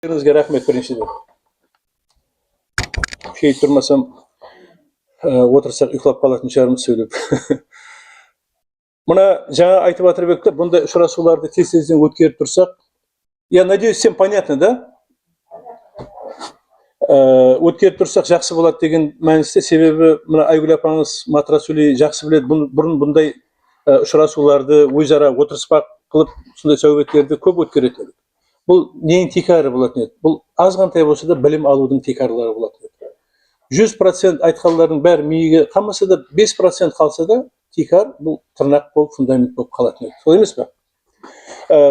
Sizге рахмет біріншіден. Шейіт тұрмасам, отырсақ ұйқылап қалатын шығармыз сөйлеп. Мына жаңа айтып жатыр бектер, бұндай ұшырасуларды тез-тезден өткеріп тұрсақ, я надеюсь, всем понятно, да? Өткеріп тұрсақ жақсы болады деген мәністе, себебі мына Айгүл апаңыз матыра сөйлей жақсы біледі, бұрын бұндай ұшырасуларды өзара отырыспақ қылып, сондай сәубеттерді көп өткереді. Бұл нең текары болатын еді. Бұл азғантай болса да білім алудың текарлары болатын еді. 100% айтқанлардың бәрі миге қалмаса да 5% қалса да текар бұл тырнақ болып, фундамент болып қалатын еді. Сол емес пе?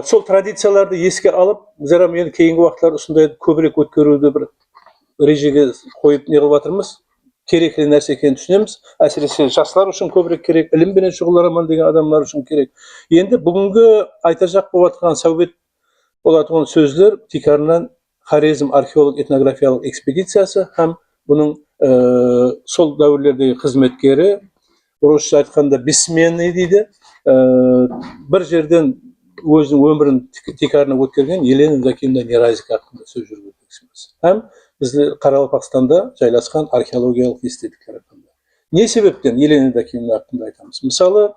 Сол традицияларды еске алып, біздер енді кейінгі уақыттар осындай көбірек өткеруді бір режеге қойып не қылып жатырмыз. Керекті нәрсе екенін түсінеміз. Әсіресе жастар үшін көбірек керек, ілімбенен шұғылдарамын деген адамдар үшін керек. Енді бүгінгі айтажақ болып жатқан сәубет болатын сөздер текарынан Хорезм археолог этнографиялық экспедициясы һәм бұның сол дәуірлердегі қызметкері, орысша айтқанда бессменный дейді, бір жерден өзінің өмірін текарына өткерген Елена Евдокимовна Неразик хақында сөз жүргіземіз. Һәм бізде Қарақалпақстанда жайласқан археологиялық естеліктер хақында. Не себептен Елена Евдокимовна хақында айтамыз? Мысалы,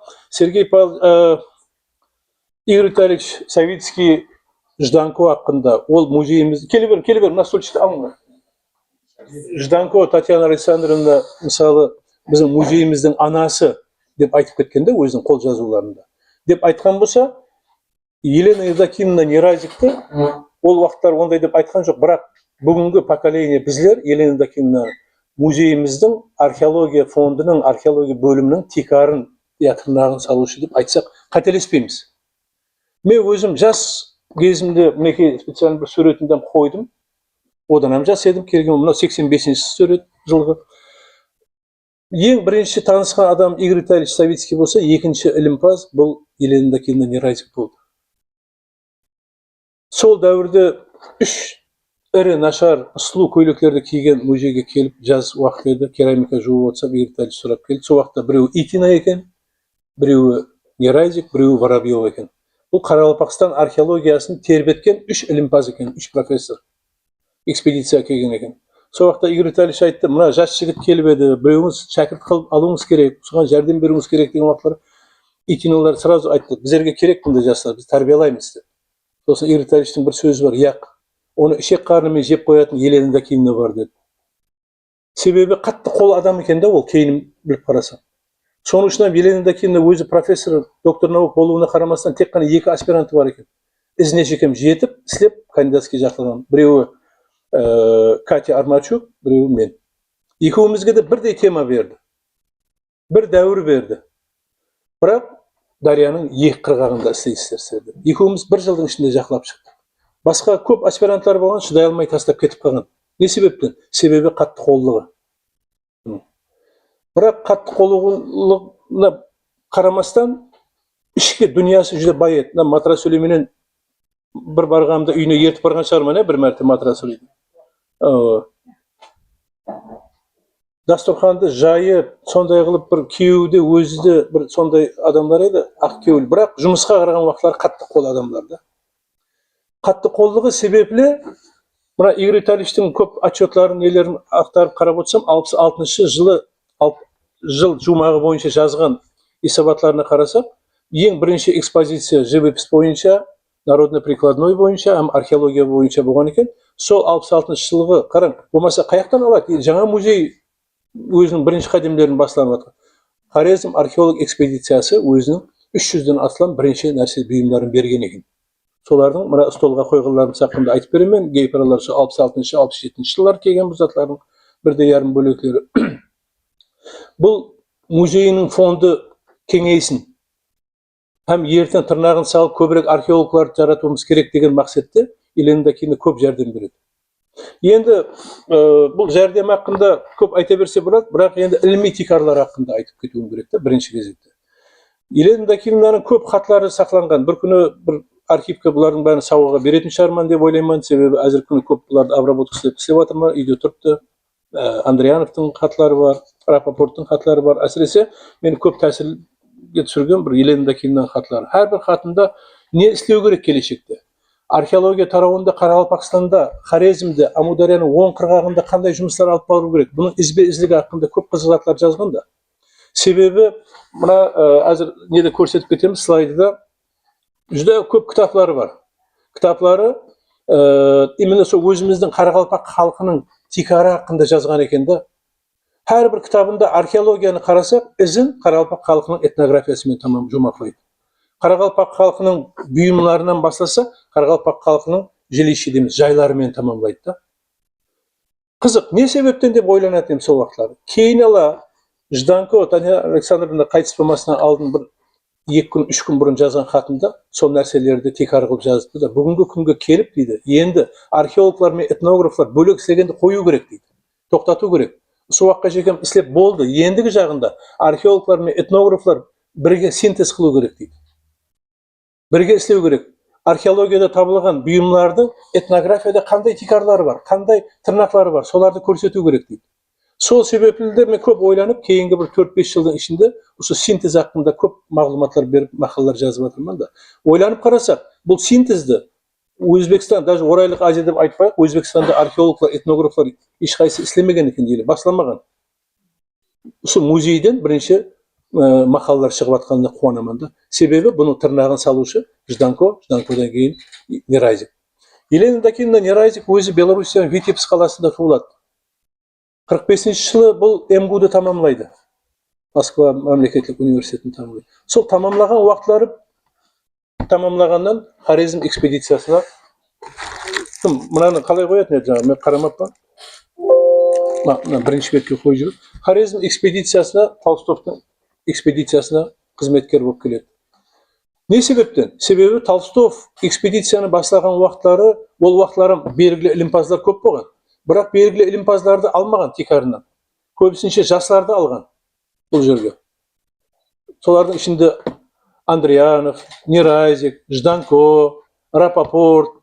Игорь Витальевич Савицкий Жданко хақында, ол музейіміз... Келе бер, мына стульчикті алыңдар. Жданко Татьяна Александровна, мысалы, біздің музейіміздің анасы деп айтып кеткенде, өзінің қол жазуларында. Деп айтқан болса, Елена Евдокимовна Неразикті ол уақыттар ондай деп айтқан жоқ, бірақ бүгінгі поколение біздер Елена Евдокимовна музейіміздің археология фондының, археология бөлімінің текарын, тырнағын салушы деп айтсақ, қателеспейміз. Мен өзім жас кезімде мінекей специально бір суретінден қойдым. Одан жас едім, келген мынау 85-ші сурет жылғы. Ең бірінші танысқан адам Игорь Витальевич Савицкий болса, екінші ілімпаз бұл Елена Евдокимовна Неразик болды. Сол дәуірде 3 ірі нашар сұлу көйлектерді киген музейге келіп, жаз уақыт еді, керамика жуып отырсам, Игорь Витальевич сұрап келді. Сол уақытта біреуі Итина екен, біреуі Неразик, біреуі Воробьев екен. Бұл Қарақалпақстан археологиясын тербеткен 3 ілімпаз екен, 3 профессор. Экспедиция келген екен. Сол уақытта Игорь Витальевич айтты, мына жас жігіт келіп еді, біреуіңіз шәкірт қылып алуыңыз керек, соған жәрдем беруіңіз керек деген уақыттар. Итиналар сразу айтты, біздерге керек бұндай жастар, біз тәрбиелаймыз деп. Сосын Игорь Витальевичтің бір сөзі бар, яқ, оны ішек қарнымен жеп қоятын Елена Евдокимовна бар деді. Себебі қатты қол адам екен де ол, кейін біліп қарасам. Соның үшін Елена Евдокимовна өзі профессор, доктор наук болуына қарамастан тек қана 2 аспиранты бар екен. Ізіне жекем жетіп, істеп, кандидатский жақтаған. Біреуі Катя Армачук, біреуі мен. Екеумізге де бірдей тема берді. Бір дәуір берді. Бірақ Дарияның екі қырғағында істейсіздер. Екеуміз бір жылдың ішінде жақлап шықты. Басқа көп аспиранттар болған, шыдай алмай тастап кетіп қалған. Не себептен? Себебі қатты қоллығы. Бірақ қатты қоллығына қарамастан ішкі дүниясы жүзде бай еді. Матыра сөйлеменен бір барғанымда үйіне ертіп барған шығарман, бір мәрте матыра сөйлейді. Дастұрханды жайып, сондай қылып бір кеуде өзі бір сондай адамдар еді, ақ кеуіл. Бірақ жұмысқа қараған уақытлар қатты қол адамдарды. Қатты қоллығы себеплі, мына Игорь Витальевичтің көп отчетларын, нелерін ақтарып қарап отырсам, 66-шы жыл жұмағы бойынша жазған исабатларына қарасақ, ең бірінші экспозиция живопись бойынша, народно-прикладной бойынша, археология бойынша болған екен. Сол 66-шы жылғы, қараң, болмаса қаяқтан алады? Жаңа музей өзінің бірінші қадемдерін басыланып жатыр. Хорезм археолог экспедициясы өзінің 300-ден астам бірінші нәрсе бұйымдарын берген екен. Солардың мына столға қойғыларын сақында айтып беремін. Гейпаралар 66-шы, 67-ші жылдар келген бұл затлардың 1,5 бөлектері. Бұл музейінің фонды кеңейсін. Һәм ертең тырнағын салып көбірек археологларды жаратуымыз керек деген мақсатта Елена Евдокимовна көп жәрдем береді. Енді бұл жәрдем хақында көп айта берсе болады, бірақ енді ілми текарлар хақында айтып кетуім керек та бірінші кезекте. Елена Евдокимовнаның көп хатлары сақланған. Бір күні бір архивке бұлардың бәрін сауаға беретін шығарман деп ойлаймын, себебі әзір күні көп бұларды обработка істеп жатырмын, үйде тұрыпты. Андреяновтың хатлары бар, Рапопорттың хатлары бар. Әсіресе мен көп тәсілге түсірген бір Елена Евдокимовнаның хатлары. Әрбір хатында не істеу керек келешекте? археология тарауында Қарақалпақстанда, Хорезмде, Амударияның оң қырғағында қандай жұмыстар алып бару керек? Бұның ізбе-ізлігі хақында көп қызығатлар жазған да. Себебі мына әзір неде көрсетіп кетеміз слайдыда жүдә көп кітаплары бар. Кітаплары именно сол өзіміздің Қарақалпақ халқының тикары хақында жазған екен да. Әрбір кітабында археологияны қарасақ, ізін Қарақалпақ халқының этнографиясымен тамам жұмақлайды. Қарақалпақ халқының бұйымларынан бастаса, Қарақалпақ халқының жилище дейміз, жайларымен тамамлайды да. Қызық, не себептен деп ойланатын сол уақытлары. Кейін ала Жданко Таня Александровна қайтыс болмасынан алдын бір 2 күн, 3 күн бұрын жазған хатында сол нәрселерді текрар қылып жазыпты да. Бүгінгі күнге келіп дейді, енді археологлар мен этнографлар бөлек істегенді қою керек дейді. Тоқтату керек. Сол уақытқа жекем істеп болды. Ендігі жағында археологлар мен этнографлар бірге синтез қылу керек дейді. Бірге істеу керек. Археологияда табылған бұйымлардың этнографияда қандай тикарлары бар, қандай тырнақлары бар, соларды көрсету керек дейді. Сол себептілде мен көп ойланып, кейінгі бір 4-5 жылдың ішінде осы синтез хақында көп мағлұматлар беріп, мақалалар жазып жатырмын да. Ойланып қарасақ, бұл синтезді Өзбекстан, даже Орайлық Азия деп айтпайық, Өзбекстанда археологлар, этнографлар ешқайсы істемеген екен дейді, басламаған. Осы музейден бірінші мақалалар шығып жатқанына қуанамын да. Себебі бұның тырнағын салушы Жданко, Жданкодан кейін Нерайзик. Елена Дакинна Нерайзик өзі Белоруссияның Витебск қаласында туылады. 45 жылы бұл МГУ-ды тамамлайды. Москва мемлекеттік университетін тамамлайды. Сол тамамлаған уақытлары тамамлағаннан Хорезм экспедициясына мынаны қалай қоятын еді жаңағы, мен қарамаппын. Бірінші бетке қойып жүріп, Хорезм экспедициясына, Толстовтың экспедициясына қызметкер болып келеді. Не себептен? Себебі Толстов экспедицияны бастаған уақытлары, ол уақытлары белгілі ілімпаздар көп болған. Бірақ белгілі ілімпаздарды алмаған тикарынан. Көбісінше жастарды алған бұл жерге. Солардың ішінде Андриянов, Нерайзик, Жданко, Рапопорт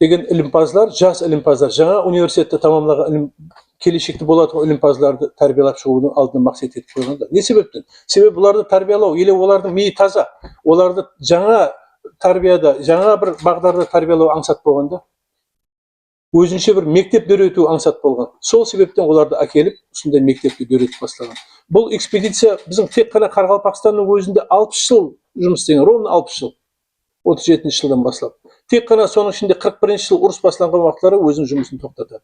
деген ілімпаздар, жас ілімпаздар, жаңа университетті тамамлаған келешекте болатын ілімпаздарды тәрбиелап шығудың алдына мақсат етіп қойғанда. Не себептен? Себебі бұларды тәрбиелау, еле олардың миы таза, оларды жаңа тәрбияда, жаңа бір бағдарда тәрбиелау аңсат болғанда, өзінше бір мектеп дөрету аңсат болған. Сол себептен оларды әкеліп, осындай мектепті дөретіп бастаған. Бұл экспедиция біздің тек қана Қарақалпақстанның өзінде 60 жыл жұмыс істеген, ровно 60 жыл. 37 жылдан бастап. Тек қана соның ішінде 41 жыл ұрыс басталған уақытлары өзінің жұмысын тоқтатады.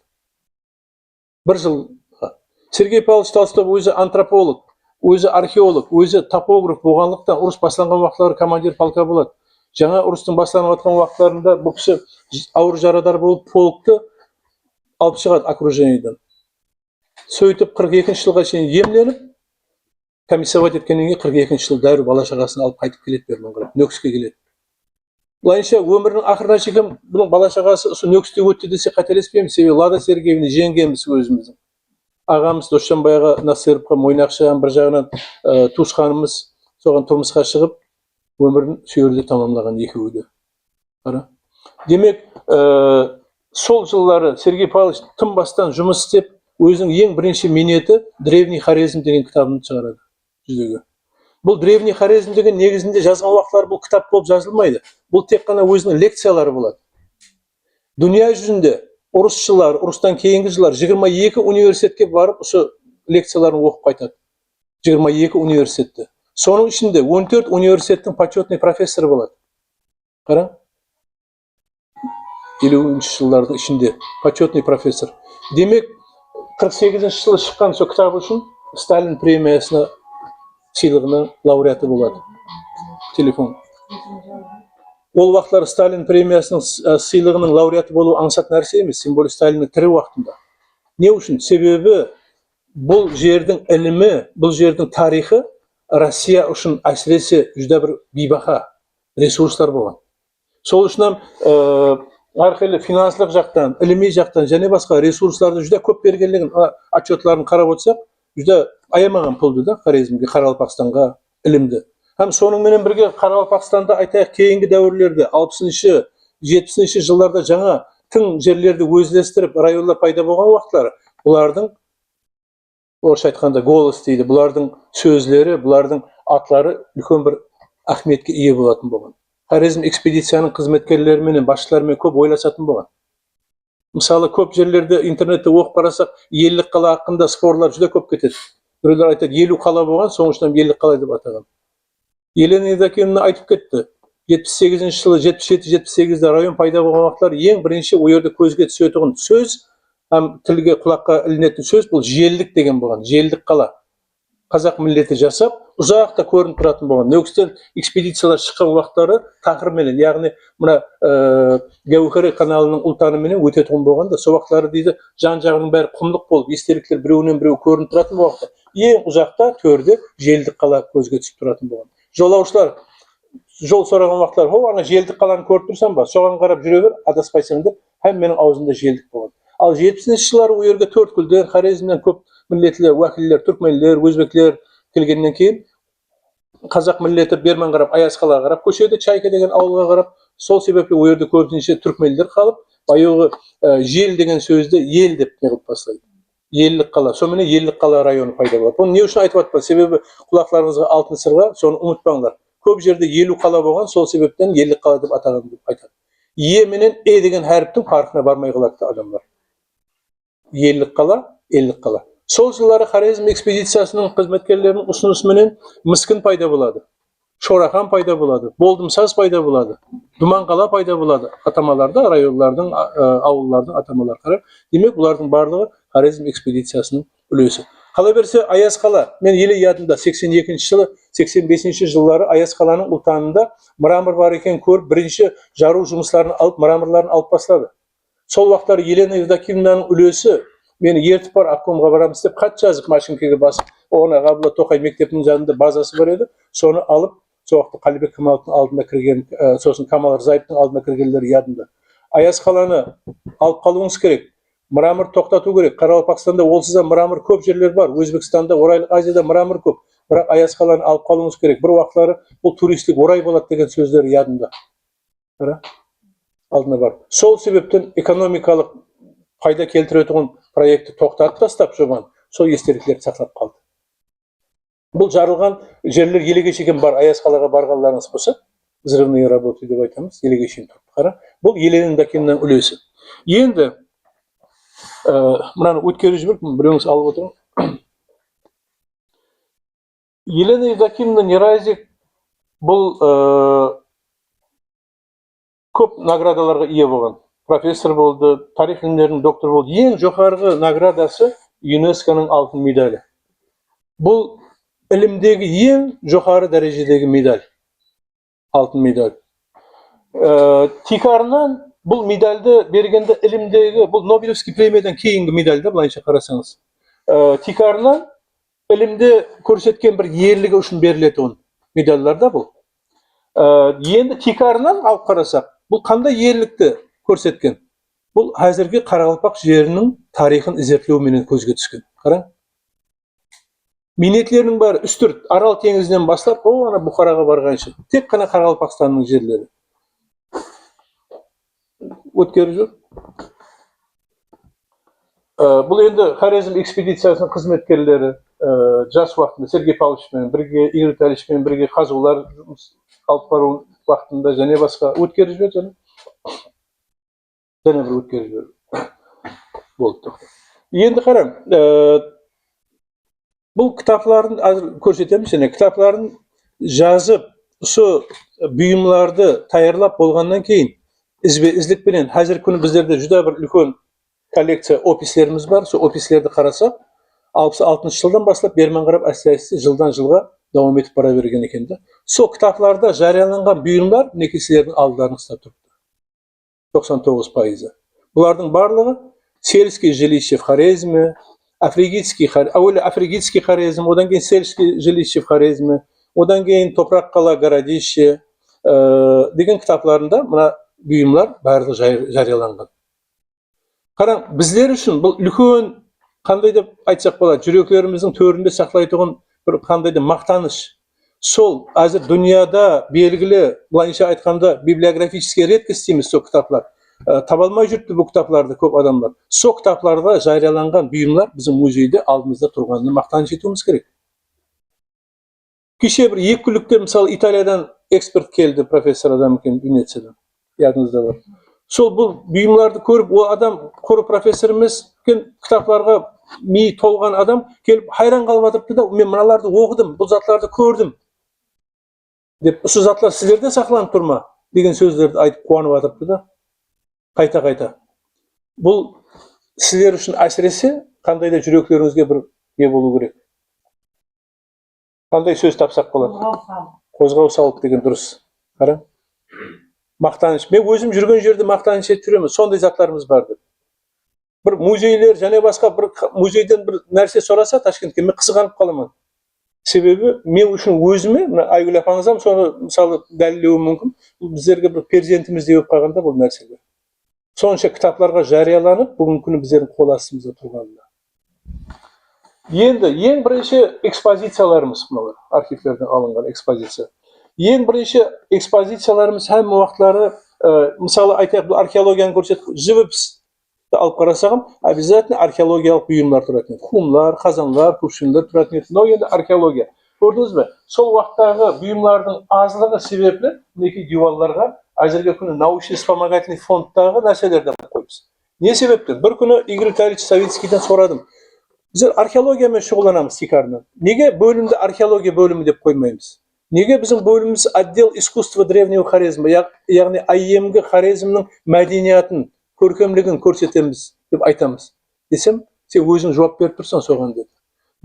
Бір жыл. Сергей Павлович Толстов өзі антрополог, өзі археолог, өзі топограф болғандықтан ұрыс басталған уақытлары командир полка болады. Жаңа ұрыстың басталып жатқан уақыттарында бұл кісі ауыр жарадар болып полкты алып шығады окружениеден. Сөйтіп 42 жылға шейін емленіп, комиссовать еткеннен кейін 42 жыл дәрі бала шағасын алып қайтып келеді Берманға, Нөкіске келеді. Бұлайынша өмірінің ақырына шейін бұның бала шағасы осы Нөкісте өтті десе қателеспейміз, себебі Лада Сергеевна жеңгеміз өзіміздің. Ағамыз Досжанбай аға Насыровқа Мойнақшыған бір жағынан туысқанымыз соған тұрмысқа шығып, өмірін сүйерде тамамлаған екеуі де. Демек, сол жылдары Сергей Павлович тым бастан жұмыс істеп, өзінің ең бірінші минеті Древний Хорезм деген кітабын шығарады жүзеге. Бұл Древний Хорезм деген негізінде жазған уақытлар бұл кітап болып жазылмайды. Бұл тек қана өзінің лекциялары болады. Дүния жүзінде ұрысшылар, ұрыстан кейінгі жылдар 22 университетке барып, осы лекцияларын оқып қайтады. 22 университетті. Соның ішінде 14 университеттің почетный профессоры болады. Қараң. 50-ші жылдардың ішінде почетный профессор. Демек, 48-ші жылы шыққан сол кітабы үшін Сталин премиясына сыйлығының лауреаты болады. Телефон. Ол уақытлар Сталин премиясының сыйлығының лауреаты болу аңсат нәрсе емес, тем более Сталиннің тірі уақытында. Не үшін? Себебі бұл жердің ілімі, бұл жердің тарихы Россия үшін әсіресе жүдә бір бейбақа ресурстар болған. Сол үшін әрқилы финанслық жақтан, іліми жақтан және басқа ресурстарды жүдә көп бергенлігін отчетларын қарап отырсақ, жүдә аямаған пұлды да Хорезмге, Қарақалпақстанға ілімді. Һәм соның менен бірге Қарақалпақстанда айтайық кейінгі дәуірлерде 60-шы, 70-ші жылдарда жаңа тың жерлерді өзлестіріп районлар пайда болған уақытлары, бұлардың орысша айтқанда голос дейді, бұлардың сөздері, бұлардың атлары үлкен бір ахметке ие болатын болған. Хорезм экспедицияның қызметкерлері менен басшыларымен көп ойласатын болған. Мысалы, көп жерлерде интернетте оқып қарасақ, еллік қала хақында спорлар жүдө көп кетеді. Біреулер айтады, 50 қала болған, соңынан еллік қала деп атаған. Елена Евдокимовна айтып кетті. 78 жылы 77-78-де район пайда болған вақытлар ең бірінші ол жерде көзге түсетін сөз, һәм тілге құлаққа ілінетін сөз бұл желдік деген болған. Желдік қала. Қазақ миллеті жасап, ұзақта көрініп тұратын болған. Нөкістен экспедициялар шыққан уақыттары тақырменен, яғни мына Гәуһәре каналының ұлтанымен өтетін болған да, сол уақыттары дейді, жан-жағының бәрі құмдық болып, естеліктер біреуінен біреу көрініп тұратын уақытта. Ең ұзақта төрде желдік қала көзге түсіп тұратын болған. Жолаушылар жол сұраған уақыттар, "О, ана желдік қаланы көріп тұрсам ба? Соған қарап жүре бер, адаспайсың" деп, һәм менің аузымда желдік болған. Ал 70-ші жылдары ол жерге Төрткүлден, Хорезмнен көп миллетлер, уәкілдер, түркменлер, өзбеклер келгеннен кейін қазақ миллеті бермен қарап, Аязқалаға қарап көшеді, Чайка деген ауылға қарап. Сол себепті ол жерде көбінше түркменлер қалып, баяғы жел деген сөзді ел деп неғып бастайды. Еллік қала. Сонымен еллік қала районы пайда болады. Бұны не үшін айтып жатпын? Себебі құлақтарыңызға алтын сырға, соны ұмытпаңдар. Көп жерде 50 қала болған, сол себептен еллік қала деп атаған деп айтады. Е менен деген әріптің farkına бармай қалады адамдар. Еллік қала, еллік қала. Сол жылдары Хорезм экспедициясының қызметкерлерінің ұсынысыменен Міскін пайда болады. Шорахан пайда болады. Болдымсаз пайда болады. Думанқала пайда болады. Атамаларда, районлардың, ауылдардың атамалары қарап. Демек, бұлардың барлығы Хорезм экспедициясының үлесі. Қала берсе Аязқала, мен елі ядында 82 жылы, 85 жылдары Аязқаланың ұлтанында мрамор бар екен көріп, бірінші жару жұмыстарын алып, мраморларын алып бастады. Сол уақыттары Елена Евдокимовнаның үлесі, мені ертіп бар обкомға барамыз деп хат жазып, машинкеге басып, оған Ғабдулла Тоқай мектебінің жанында базасы бар еді, соны алып, сол уақытта Қалибек Камаловтың алдына кірген, сосын Камал Рзаевтың алдына кіргендер ядында. Аязқаланы алып қалуыңыз керек. Мрамор тоқтату керек. Қарақалпақстанда олсызда мрамор көп жерлер бар. Өзбекстанда, Орайлық Азияда мрамор көп. Бірақ Аязқаланы алып қалуыңыз керек. Бір уақытлары бұл туристік орай болады деген сөздер ядында. Алдына бар. Сол себептен экономикалық пайда келтіретін проекті тоқтатып тастап жобаны, сол естеліктер сақтап қалды. Бұл жарылған жерлер Елегешекен бар, Аязқалаға барғандарыңыз болса, взрывные работы деп айтамыз, Елегешен тұрып қара. Бұл Елена Евдокимовнаның үлесі. Енді мынаны өткеріп жіберіп, біреуіңіз алып отырың. Елена Евдокимовна Неразик бұл көп наградаларға ие болған. Профессор болды, тарих ілімдерінің доктор болды. Ең жоғарғы наградасы ЮНЕСКО-ның алтын медалі. Бұл ілімдегі ең жоғары дәрежедегі медаль. Алтын медаль. Тикарынан бұл медальді бергенде ілімдегі, бұл Нобелевский премиядан кейінгі медальді, бұлайынша қарасаңыз. Тикарынан ілімде көрсеткен бір ерлігі үшін беріледі оның медальларда бұл. Енді Тикарынан алып қарасақ, бұл қандай ерлікті көрсеткен? Бұл әзірге Қарақалпақ жерінің тарихын зерттеуменен көзге түскен. Қараң. Минетлерінің бәрі үстірт, Арал теңізінен бастап, ана Бұхараға барғанша. Тек қана Қарақалпақстанның жерлері. Өткеріп жүр. Бұл енді Хорезм экспедициясының қызметкерлері жас уақытында Сергей Павловичпен бірге, Игорь Витальевичпен бірге қазулар алып бару уақытында және басқа өткеріп жүр және бір өткеріп жүр. Болды. Енді қарам, бұл кітапларын көрсетеміз, және кітапларын жазып, осы бұйымларды таярлап болғаннан кейін іздікпенен қазір күні біздерде жүдә бір үлкен коллекция опислеріміз бар. Сол опислерді қарасақ, 66 жылдан бастап бермен қарап әсте жылдан жылға давам етіп бара берген екен. Сол кітапларда жарияланған бұйымдар некесілердің алдыларын ұстап тұрды. 99%. Бұлардың барлығы сельский жилище в Хорезме, афригитский Хорезм, одан кейін сельский жилище в Хорезме, одан кейін топрақ қала городище деген кітапларында мына бұйымлар барлығы жарияланған. Қараң, біздер үшін бұл үлкен, қандай деп айтсақ болады, жүректеріміздің төрінде сақлайтұғын бір қандай деп мақтаныш. Сол әзір дүнияда белгілі, бұлайынша айтқанда библиографический редкость дейміз сол кітаплар. Табалмай жүріпті бұл кітапларды көп адамдар. Сол кітапларға жарияланған бұйымлар біздің музейде алдымызда тұрғанына мақтаныш етуіміз керек. Кеше бір екі күндікте мысалы Италиядан ekspert keldi, professor adam ekan Venetsiyada. Yadingizda bor. Sol bu buyumlarni ko'rib, o adam ko'rib professor emas, kitoblarga mi to'lgan adam kelib hayron qalib o'tiribdi-da, men bunalarni o'qidim, bu zatlarni ko'rdim deb, shu zatlar sizlarda saqlanib turma degan so'zlarni aytib quvonib o'tiribdi-da. Qayta. Bu sizlar uchun asresi qandayda yuraklaringizga bir ega bo'lu kerak. Qanday so'z topsak bo'ladi? Qo'zg'ov saloq degan durust. Qarang. Maqtanish. Men o'zim yurgan yerda maqtanish etib yuraman. Sonday zatlarimiz bor deb. Bir muzeylar, yana boshqa bir muzeydan bir narsa so'rasa Toshkentga men qiziqib qolaman. Sebebi men uchun o'zimni, Aygul apangiz ham so'ni misol dalillashim mumkin. Bizlarga bir prezidentimiz deb qolganda bu narsalar. Soncha kitoblarga jariyalanib, bugungi kuni bizning qo'l ostimizda turganlar. Endi eng birinchi ekspozitsiyalarimiz bular, arxivlardan olingan ekspozitsiya. Eng birinchi ekspozitsiyalarimiz hamma vaqtlari, misol aytaylik, bu arxeologiyani ko'rsatib, живописьni olib qarasak ham, обязательно arxeologiyalik buyumlar turadi. Xumlar, qozonlar, kuvshinlar turadi. No, endi arxeologiya. Ko'rdingizmi? Sol vaqtdagi buyumlarning ozligi sababli neki divorlarga hozirgi kuni научный вспомогательный fonddagi narsalardan qo'yamiz. Ne sebepten? Bir kuni Igor Vitalyevich Savitskiydan so'radim. Biz arxeologiya bilan shug'ullanamiz Tikardan. Nega bo'limda arxeologiya bo'limi deb qo'ymaymiz? Nega bizim bölümümüz отдел искусства древнего хорезма, ya'ni ayyemgi хорезmning madaniyatini, ko'rkamligini ko'rsatamiz deb aytamiz. Desam, sen o'zing javob berib tursan so'g'an dedi.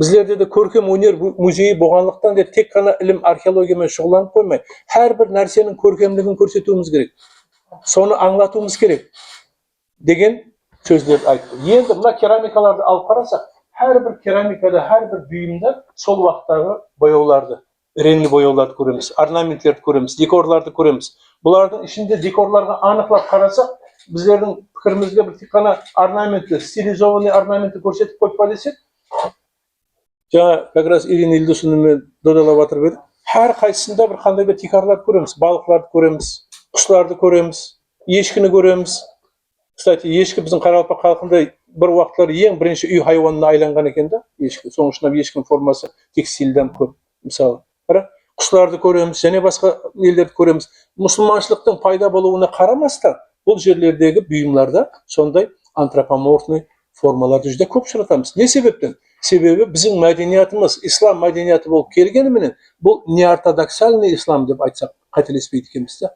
Bizlarda da ko'rkam өнер muzeyi bo'lganlikdan deb tek qana ilm arxeologiya bilan shug'ullanib qo'ymay, har bir narsaning ko'rkamligini ko'rsatuvimiz kerak. Soni anglatuvimiz kerak degan so'zlar aytdi. Endi bu keramikalarni olib qarasak, har bir keramikada, har bir buyumda sol vaqtdagi boyovlarni, rengli boyovlarni ko'ramiz, ornamentlarni ko'ramiz, dekorlarni ko'ramiz. Bularning ishinde dekorlarga aniqlab qarasak, bizlarning fikrimizga bir tiqqana ornamentli, stilizovanный ornamentni ko'rsatib qo'yib qo'ysak, жаңа как раз Ирина Ildusovна dodalab o'tirib edi. Har qaysisida bir qanday bir tikarlar ko'ramiz, baliqlarni ko'ramiz, qushlarni ko'ramiz, eshkini ko'ramiz. Kстати, eshki bizning Qoraqalpoq xalqida bir vaqtlar eng birinchi uy hayvonuna aylangan ekanda, eshki. So'ngishda eshkining formasi tekstildan ko'p. Misol, qara, qushlarni ko'ramiz, yana boshqa ellarni ko'ramiz. Musulmonchilikning paydo bo'luviga qaramasdan, bu yerlardagi buyumlarda sonday antropomorfniy formalarni juda ko'p uchratamiz. Ne sebepten? Sebebi bizim madaniyatimiz islom madaniyati bo'lib kelganini, bu neortodoksalniy islom deb aytsak qatelashmaydi ekamiz-da.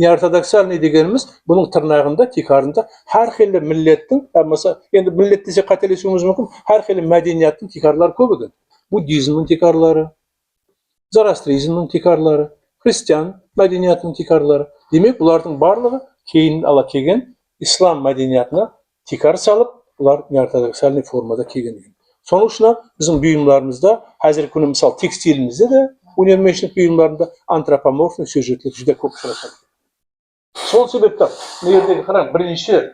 Neortodoksalniy deganimiz buning tirnog'ida, tikarında har xil millatning, masalan, endi millat desa qatelashishimiz mumkin, har xil madaniyatning tikarlari ko'p ekan. Buddizmning tikarlari, Zoroastrizmning tikarlari, xristian madaniyatining tikarlari. Demak, bularning barligi keyin ala kelgan islom madaniyatini tikar solib, ular neortodoksalniy formada kelgan. Sonuçta bizim buyumlarımızda, hazır konu misal tekstilimizde de, üniversite buyumlarında antropomorfni süjetler juda ko'p uchrashadi. Sol sebepten, bu yerdagi qarang, birinchi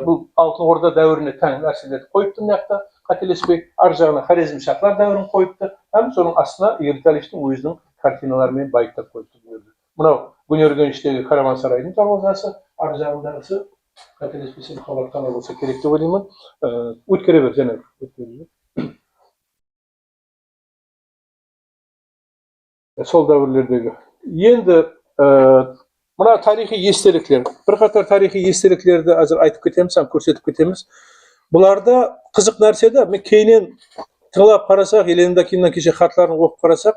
bu Altın Orda davrine tang narsalarni qo'yibdi, bu yoqda qatelashmay, arjag'ini Xorazm shahar davrini qo'yibdi, ham so'ng aslida Ertalishning o'zining kartinalari bilan boyitab qo'yibdi bu yerda. Mana bu Gurgench'tagi Karavansaroyning darvozasi, arjag'indagisi qatelashmasa xabarxona bo'lsa kerak deb o'ylayman. O'tkiraver, yana o'tkiraver. Sol davrlardagi. Endi mana tarixiy estiliklar, bir qator tarixiy estiliklarni hozir aytib ketamiz, ham ko'rsatib ketamiz. Bularda qiziq narsada, men keyin tinglab qarasak, elimdagidan kecha xatlarni o'qib qarasak,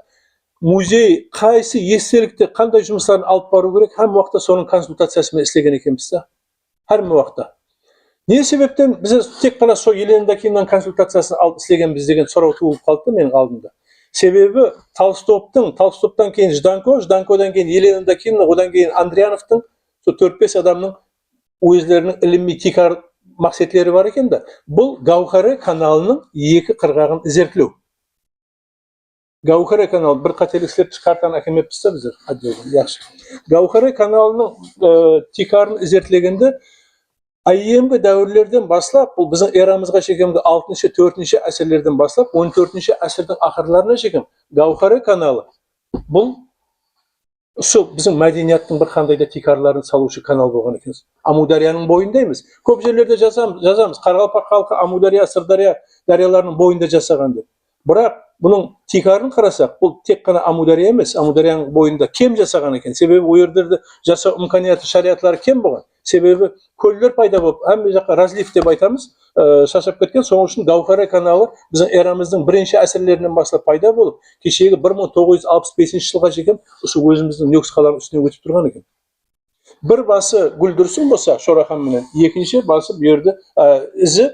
muzey qaysi estilikda qanday жұмыстарын olib boruv kerak, ham vaqtda so'ning konsultatsiyasini ishlagan ekanmiz-da. Hamma vaqtda. Ne sebepten biz tek qana so elimdagidan konsultatsiyasini olib ishlaganmiz degan so'rov tug'ilib qoldi mening oldimda. Sebebi Толстовтан keyin Жданkodan keyin Yelendakin, odan keyin Andriyanovning, so 4-5 adamning o'zlarining ilmiy tikar maqsadlari bor ekanda, bu Gavhara kanalining ikki qirg'og'ini izertlew. Gavhara kanali bir qateliklar chiqartan akamiyatda bizlar adliyadan yaxshi. Gavhara kanalining tikarini izertleganda ayyemgi davrlardan boshlab, bu bizning eramizga kelganda 6-4 asrlardan boshlab 14-asrning oxirlarına kelgan Gavhara kanali. Bu şu bizim madaniyatning bir qandayda tikarlarini soluvchi kanal bo'lgan ekan. Amudaryoning bo'yindaymiz. Ko'p yerlarda yozamiz. Qoraqalpoq xalqi Amudaryo, Sirdaryo daryolarining bo'yinda jasagan deb. Бірақ бұның тикарын қарасақ, бұл тек қана Амудария емес, Амударияның бойында кем жасаған екен. Себебі ол жердерде жасау имканияты, шариғатлары кем болған. Себебі көлдер пайда болып, әмме жаққа разлив деп айтамыз, шашып кеткен. Соның үшін Гаухара каналы біздің эрамыздың бірінші әсірлерінен бастап пайда болып, кешегі 1965 жылға шейін осы өзіміздің Ньюкс қаланың үстіне өтіп тұрған екен. Бір басы Гүлдүрсүн болса, Шорахан менен, екінші басы бұл жерде ізі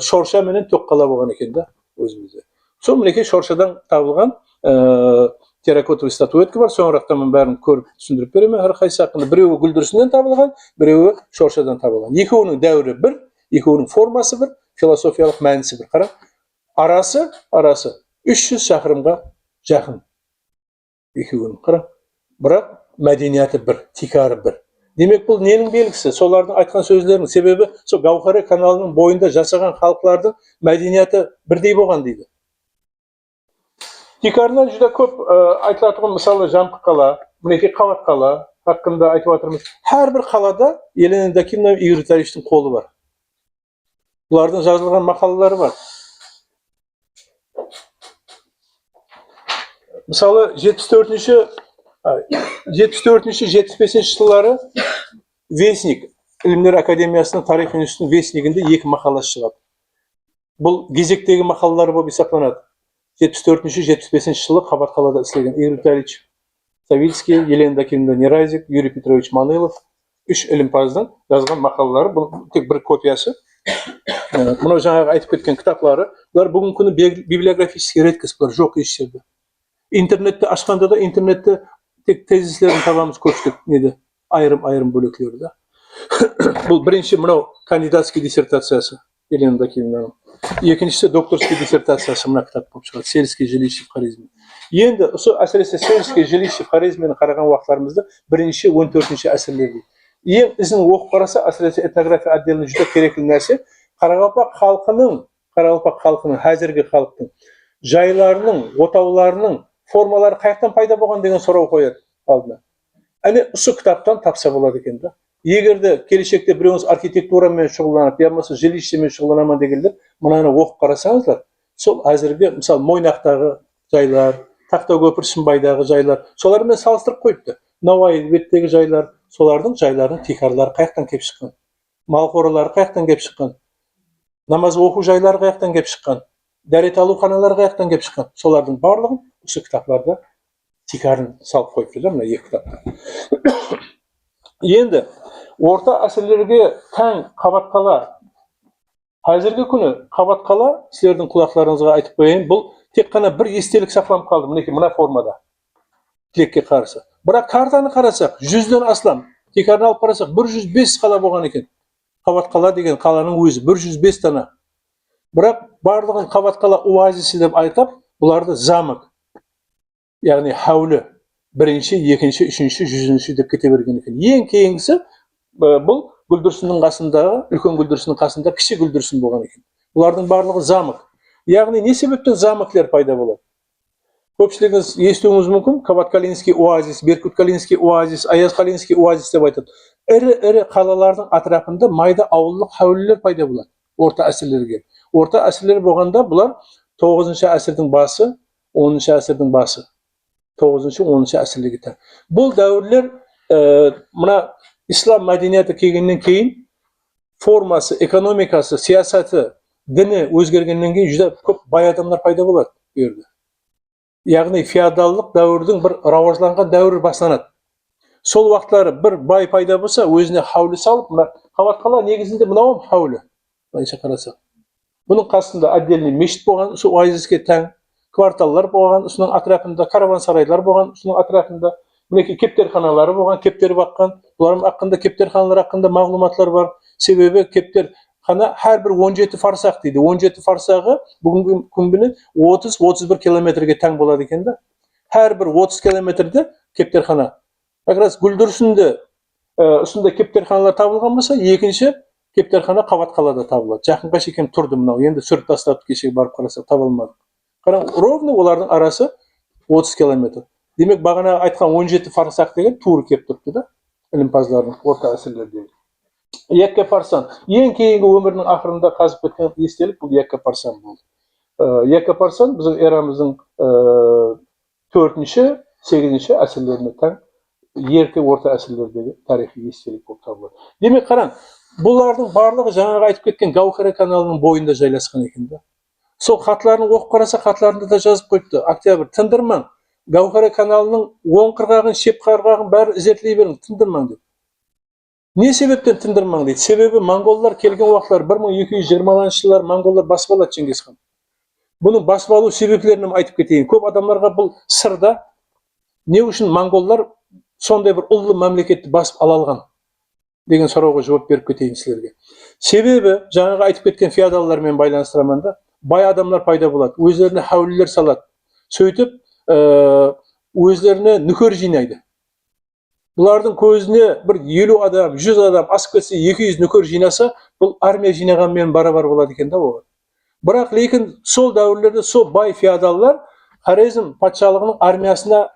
Шорша менен Тоққала болған екен да өзімізде. Сол мінекей Шоршадан табылған терракотовый статуэтка бар. Соңырақта мен бәрін көріп түсіндіріп беремін әрқайсысы хақында. Біреуі Гүлдүрсүннен табылған, біреуі Шоршадан табылған. Екеуінің дәуірі бір, екеуінің формасы бір, философиялық мәнісі бір. Қара, арасы 300 шақырымға жақын. Екеуінің қара. Бірақ мәдениеті бір, тикары бір. Демек бұл ненің белгісі? Солардың айтқан сөздерінің себебі сол Гаухара каналының бойында жасаған халықтардың мәдениеті бірдей болған дейді. Тикарынан жүзде көп айтылатын мысалы Жамқы қала, мінекей Қабат қала хақында айтып жатырмыз. Әрбір қалада Елена Дакимова Игорь Витальевичтің қолы бар. Бұлардың жазылған мақалалары бар. Мысалы 74-75 жылдары Вестник, Ілімдер Академиясының тарих институтының Вестнигінде 2 мақаласы шығады. Бұл кезектегі мақалалары болып есептелінеді. 74-75 жылы Қабат қалада істеген Игорь Витальевич Савицкий, Елена Дакимова Нерайзик, Юрий Петрович Манылов 3 ілімпаздың жазған мақалалары, бұл тек бір копиясы. Мынау жаңағы айтып кеткен кітаплары, бұлар бүгінгі күні библиографический редкость, бұлар жоқ еш жерде. Интернетті ашқанда да интернетті тек тезислерін табамыз көпшілік неде, айырым бөліклерді. Бұл бірінші мынау кандидатский диссертациясы Елена Дакимованың. Екіншісі докторский диссертациясы мына кітап болып шығады, сельский жилище в харизме. Енді әсіресе сельский жилище в харизмені қараған уақытларымызда бірінші 14-ші әсірлерді. Ең ізін оқып қараса, әсіресе этнография отделіне жүзде керекті нәрсе, Қарақалпақ халқының, әзіргі халықтың жайларының, отауларының формалары қаяқтан пайда болған деген сұрау қояды алдына. Әне осы кітаптан тапса болады екен да. Егерде келешекте біреуіңіз архитектурамен шұғылданып, ямасы жилищемен шұғылданамын дегендер, мынаны оқып қарасаңыздар, сол әзірге мысалы Мойнақтағы жайлар, Тақтакөпір Шымбайдағы жайлар, солармен салыстырып қойыпты. Науаи беттегі жайлар, солардың жайларының тикарлары қаяқтан кеп шыққан, мал қоралары қаяқтан кеп шыққан, намаз оқу жайлары қаяқтан кеп шыққан, дәрет алу қаналары қаяқтан кеп шыққан. Солардың барлығын осы кітапларда тикарын салып қойыпты да, мына 2 кітапта. Енді орта әсірлерге тән Қабат қала, қазіргі күні Қабат қала, сіздердің құлақтарыңызға айтып қояйын, бұл тек қана бір естелік сақланып қалды, мінекей мына формада, тілекке қарсы. Бірақ картаны қарасақ, 100-ден астам, тикарын алып қарасақ, 105 қала болған екен. Қабат қала деген қаланың өзі 105 дана. Бірақ барлығын Қабат қала оазисі деп айтып, бұларды замок, яғни хаулы, 1-ші, 2-ші, 3-ші, 100-ші деп кете берген екен. Ең кейінгісі бұл Гүлдүрсүннің қасындағы, үлкен Гүлдүрсүннің қасында кіші Гүлдүрсүн болған екен. Бұлардың барлығы замок. Яғни не себептен замоклер пайда болады? Көпшілігіңіз естуіңіз мүмкін, Қабат-Калинский оазис, Беркут-Калинский оазис, Аяз-Калинский оазис деп айтады. Ірі қалалардың атрапында майда ауылдық хаулілер пайда болады орта әсірлерге. Орта әсірлер болғанда бұлар 9-ші әсірдің басы, 10-ші әсірдің басы. 9-ші, 10-ші әсірлерге тән. Бұл дәуірлер мына ислам мәдениеті келгеннен кейін формасы, экономикасы, саясаты, діні өзгергеннен кейін жүзде көп бай адамдар пайда болады берді. Яғни феодалдық дәуірдің бір рауажланған дәуір басланады. Сол уақытлары бір бай пайда болса, өзіне хаулы салып, мына Қабат қала негізінде мынау хаулы. Былайша қарасақ. Бұның қасында отдельный мешіт болған, осы оазиске тән, кварталлар болған, осының атрапында караван-сарайлар болған, осының атрапында мінекей кептерханалары болған, кептер баққан. Бұлардың хақында, кептерханалар хақында мағлұматлар бар. Себебі кептерхана әрбір 17 фарсақ дейді. 17 фарсағы бүгінгі күнбені 30-31 километрге тән болады екен да. Әрбір 30 километрде кептерхана. Якраз Гүлдүрсүнде үстінде кептерханалар табылған болса, екінші кептерхана Қабат қалада табылады. Жақынға шейін тұрды мынау. Енді сүріп тастап кешегі барып қарасақ таба алмадық. Қараң, ровно олардың арасы 30 километр. Демек бағана айтқан 17 фарсақ деген туыр кеп тұрды да, ілімпаздардың орта әсірлердегі. Екке парсан. Ең кейінгі өмірінің ақырында қазып кеткен естелік бұл Екке парсан болды. Екі парсан біздің эрамыздың 4-ші, 8-ші әсірлеріне тән ерте орта әсірлердегі тарихи естелік болып табылады. Демек қараң, бұлардың барлығы жаңағы айтып кеткен Гаухара каналының бойында жайласқан екен да. Сол хаттарын оқып қараса, хаттарында да жазып қойыпты. Октябрь, тындырмаң. Гаухара каналының оң қырғағын, шеп қырғағын бәрі ізетлей берің, тындырмаң деп. Не себептен тындырмаң дейді? Себебі монголдар келген уақытлар 1220 жылдар монголдар басып алады Чингис хан. Бұның басып алу себеплерін айтып кетейін. Көп адамдарға бұл сырда. Не үшін монголдар сондай бір ұлы мемлекетті басып ала алған деген сұрауға жауап беріп кетейін сіздерге. Себебі жаңағы айтып кеткен феодалдармен байланыстырамын да, бай адамдар пайда болады, өздеріне хәулілер салады. Сөйтіп, өздеріне нөкер жинайды. Бұлардың көзіне бір 50 адам, 100 адам, асып кетсе 200 нөкер жинаса, бұл армия жинағанмен бара-бар болады екен да оған. Бірақ лекін сол дәуірлерде сол бай феодалдар Хорезм патшалығының армиясына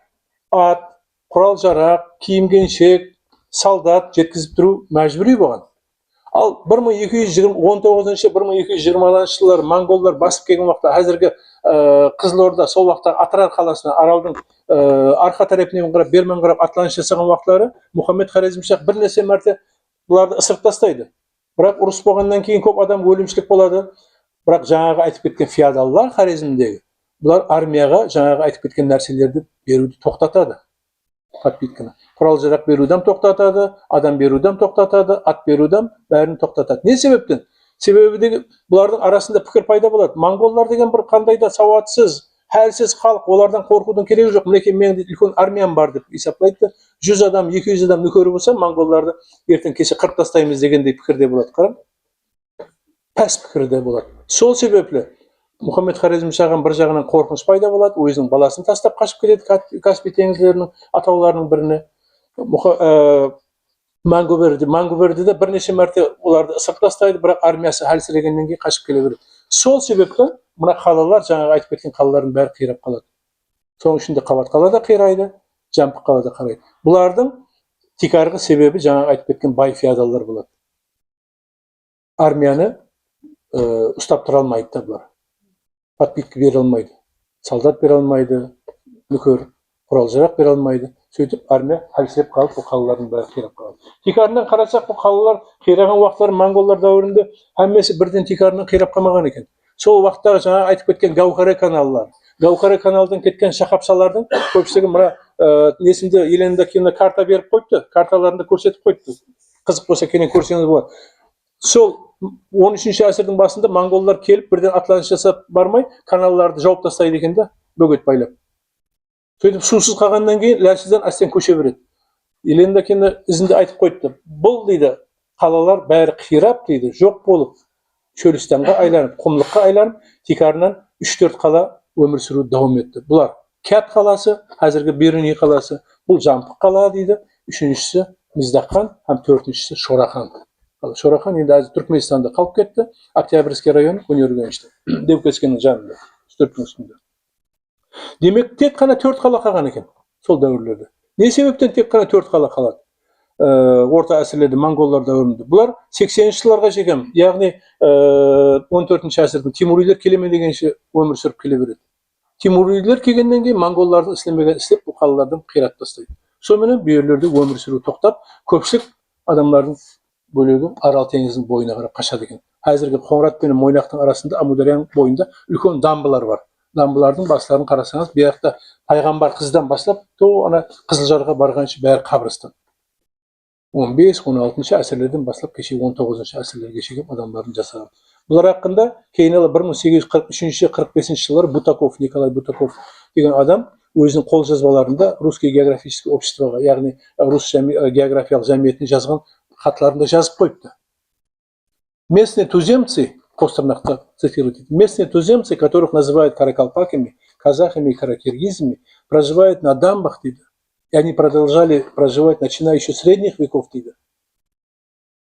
ат, құрал жарақ, киім-кешек, солдат жеткізіп тұру мәжбүри болған. Ал 1219-1220 жылдар монголдар басып келген уақытта әзіргі Қызылорда, сол уақытта Атырар қаласына, аралдың арқа тарапынан қарап, бермен қарап атланыс жасаған уақытлары Мұхаммед Хорезмшах бірнәрсе мәрте бұларды ысырып тастайды. Бірақ ұрыс болғаннан кейін көп адам өлімшілік болады. Бірақ жаңағы айтып кеткен феодалдар Хорезмдегі бұлар армияға жаңағы айтып кеткен нәрселерді беруді тоқтатады. Подпитканы. Құрал жарақ беруден тоқтатады, адам беруден тоқтатады, ат беруден бәрін тоқтатады. Не себептен? Себебі бұлардың арасында пікір пайда болады. Монголдар деген бір қандай да сауатсыз, хәлсіз халық, олардан қорқудың керегі жоқ. Мінекей менің үлкен армиям бар деп есептейді. 100 адам, 200 адам нөкері болса, монголдарды ертең кеше қырып тастаймыз дегендей пікірде болады. Қарам. Пәс пікірде болады. Сол себеплі Мұхаммед Хорезмшахтан бір жағынан қорқыныш пайда болады, өзінің баласын тастап қашып кетеді Каспий теңіздерінің атауларының біріне. Мангуберді де бірнеше мәрте оларды ысырып тастайды, бірақ армиясы әлсірегеннен кейін қашып келе береді. Сол себептен мына қалалар, жаңағы айтып кеткен қалалардың бәрі қирап қалады. Соның ішінде Қабат қала да қирайды, Жампық қала да қирайды. Бұлардың тикарғы себебі жаңағы айтып кеткен бай феодалдар болады. Армияны ұстап тұра алмайды да бұлар. Подпитка бере алмайды, солдат бере алмайды, нөкер, құрал жарақ бере алмайды. Сөйтіп армия әлсіреп қалып, бұл қалалардың бәрі қирап қалады. Тикарынан қарасақ, бұл қалалар қираған уақыттары монголдар дәуірінде әммесі бірден тикарынан қирап қалмаған екен. Сол уақыттағы жаңа айтып кеткен Гаухара каналлар, Гаухара каналдан кеткен шахапсалардың көпшілігі мына несінде Еленда кино карта беріп қойды, карталарында көрсетіп қойды. Қызық болса кенен көрсеңіз болады. Сол 13-ші әсірдің басында монголдар келіп, бірден атланыс жасап бармай, каналларды жауып тастайды екен да, бөгет байлап. Сөйтіп сусыз қалғаннан кейін ләсізден әстен көше береді. Еленда кино ізінде айтып қойды. Бұл дейді, қалалар бәрі қирап дейді, жоқ болып, шөлістанға айланып, құмлыққа айланып, тикарынан 3-4 қала өмір сүру дауам етті. Бұлар Кят қаласы, әзіргі Беруни қаласы, бұл Жампық қала дейді, 3-шісі Миздақхан, һәм 4-шісі Шорахан. Шорахан енді әзір Түркменстанда қалып кетті, Октябрьский район Өнергенішті, Девкескенің жанында, Түріктің үстінде. Демек, тек қана 4 қала қалған екен, сол дәуірлерде. Не себептен тек қана 4 қала қалады? Орта әсірлерді, монголдар дәуірінде. Бұлар 80-ші жылдарға жеген, яғни 14-ші әсірдің Тимурилер келеме дегенше өмір сүріп келе береді. Тимурилер келгеннен кейін монголдардың істемеген істеп, бұл қалалардан қирап тастайды. Сонымен бүйірлерде өмір сүру тоқтап, көпшілік адамдардың бөлігі Арал теңізінің бойына қарап қашады екен. Әзіргі Қоңырат пен Мойнақтың арасында Амударияның бойында үлкен дамбылар бар. Дамбылардың бастарын қарасаңыз, бұяқта пайғамбар қыздан бастап, ана Қызылжарға барғанша бәрі қабірстан. 15-16-ші әсірлерден бастап кеше 19-ші әсірлерге шейін адамдардың жасаған. Бұлар хақында кейін 1843-45 жылдары Бутаков, Николай Бутаков деген адам өзінің қолжазбаларында Русский географический обществоға, яғни Рус географиялық жәмиетіне жазған хатларында жазып қойыпты. Местные туземцы, Костернахта цитирует, местные туземцы, которых называют каракалпаками, казахами и каракиргизами, проживают на дамбах, и они продолжали проживать, начиная еще с средних веков,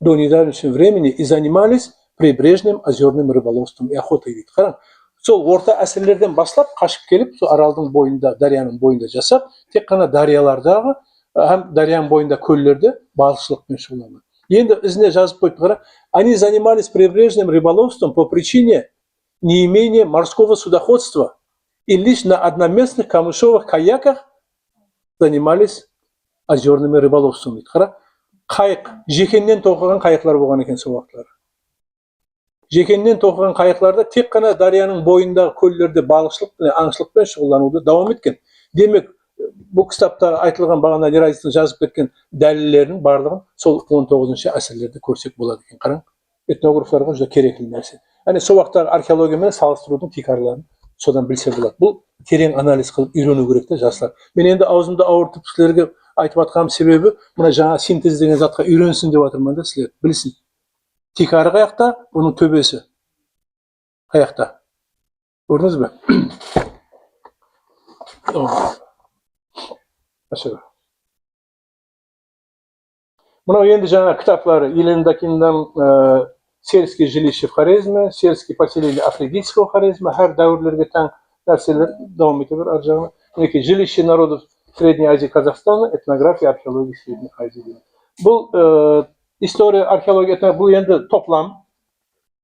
до недавнего времени, и занимались прибрежным озерным рыболовством и охотой. Сол орта әсірлерден бастап қашып келіп, сол аралдың бойында, дарияның бойында жасап, тек қана дариялардағы, һәм дарияның бойында көллерде балықшылықпен шұғылданады. Енді ізіне жазып қойды, қара, они занимались прибрежным рыболовством по причине не имение морского судоходства и лишь на одноместных камышовых каяках занимались озерными рыболовством. Қайық, жекеннен тоқыған қайықлар болған екен сол уақытлар. Жекеннен тоқыған қайықларда тек қана дарияның бойындағы көлдерде балықшылық пен аңшылықпен шұғылдануды давам еткен. Демек, бұл кітапта айтылған бағана Нерайзовтың жазып кеткен дәлелдерінің барлығын сол 19-шы әсірлерде көрсек болады екен. Қараң, этнографларға жүзде керекті нәрсе. Әне сол уақыттағы археологиямен салыстырудың тикарларын содан білсе болады. Бұл терең анализ қылып үйрену керек те жастар. Мен енді аузымды ауыртып сіздерге айтып жатқаным себебі мына жаңа синтез деген затқа үйренсін деп жатырмын да, сіздер білсін. Тикары қаяқта, оның төбесі қаяқта. Көрдіңіз бе? Мынау енді жаңа кітаплары Елена Докиннан сельские жилища в Хорезме, сельские поселения Афридического Хорезма, әр дәуірлерге тән нәрселер давам ете бер ар жағына. Мінекей жилище народов Средней Азии, Казахстана, этнография, археология Средней Азии. Бұл история, археология, бұл енді топлам.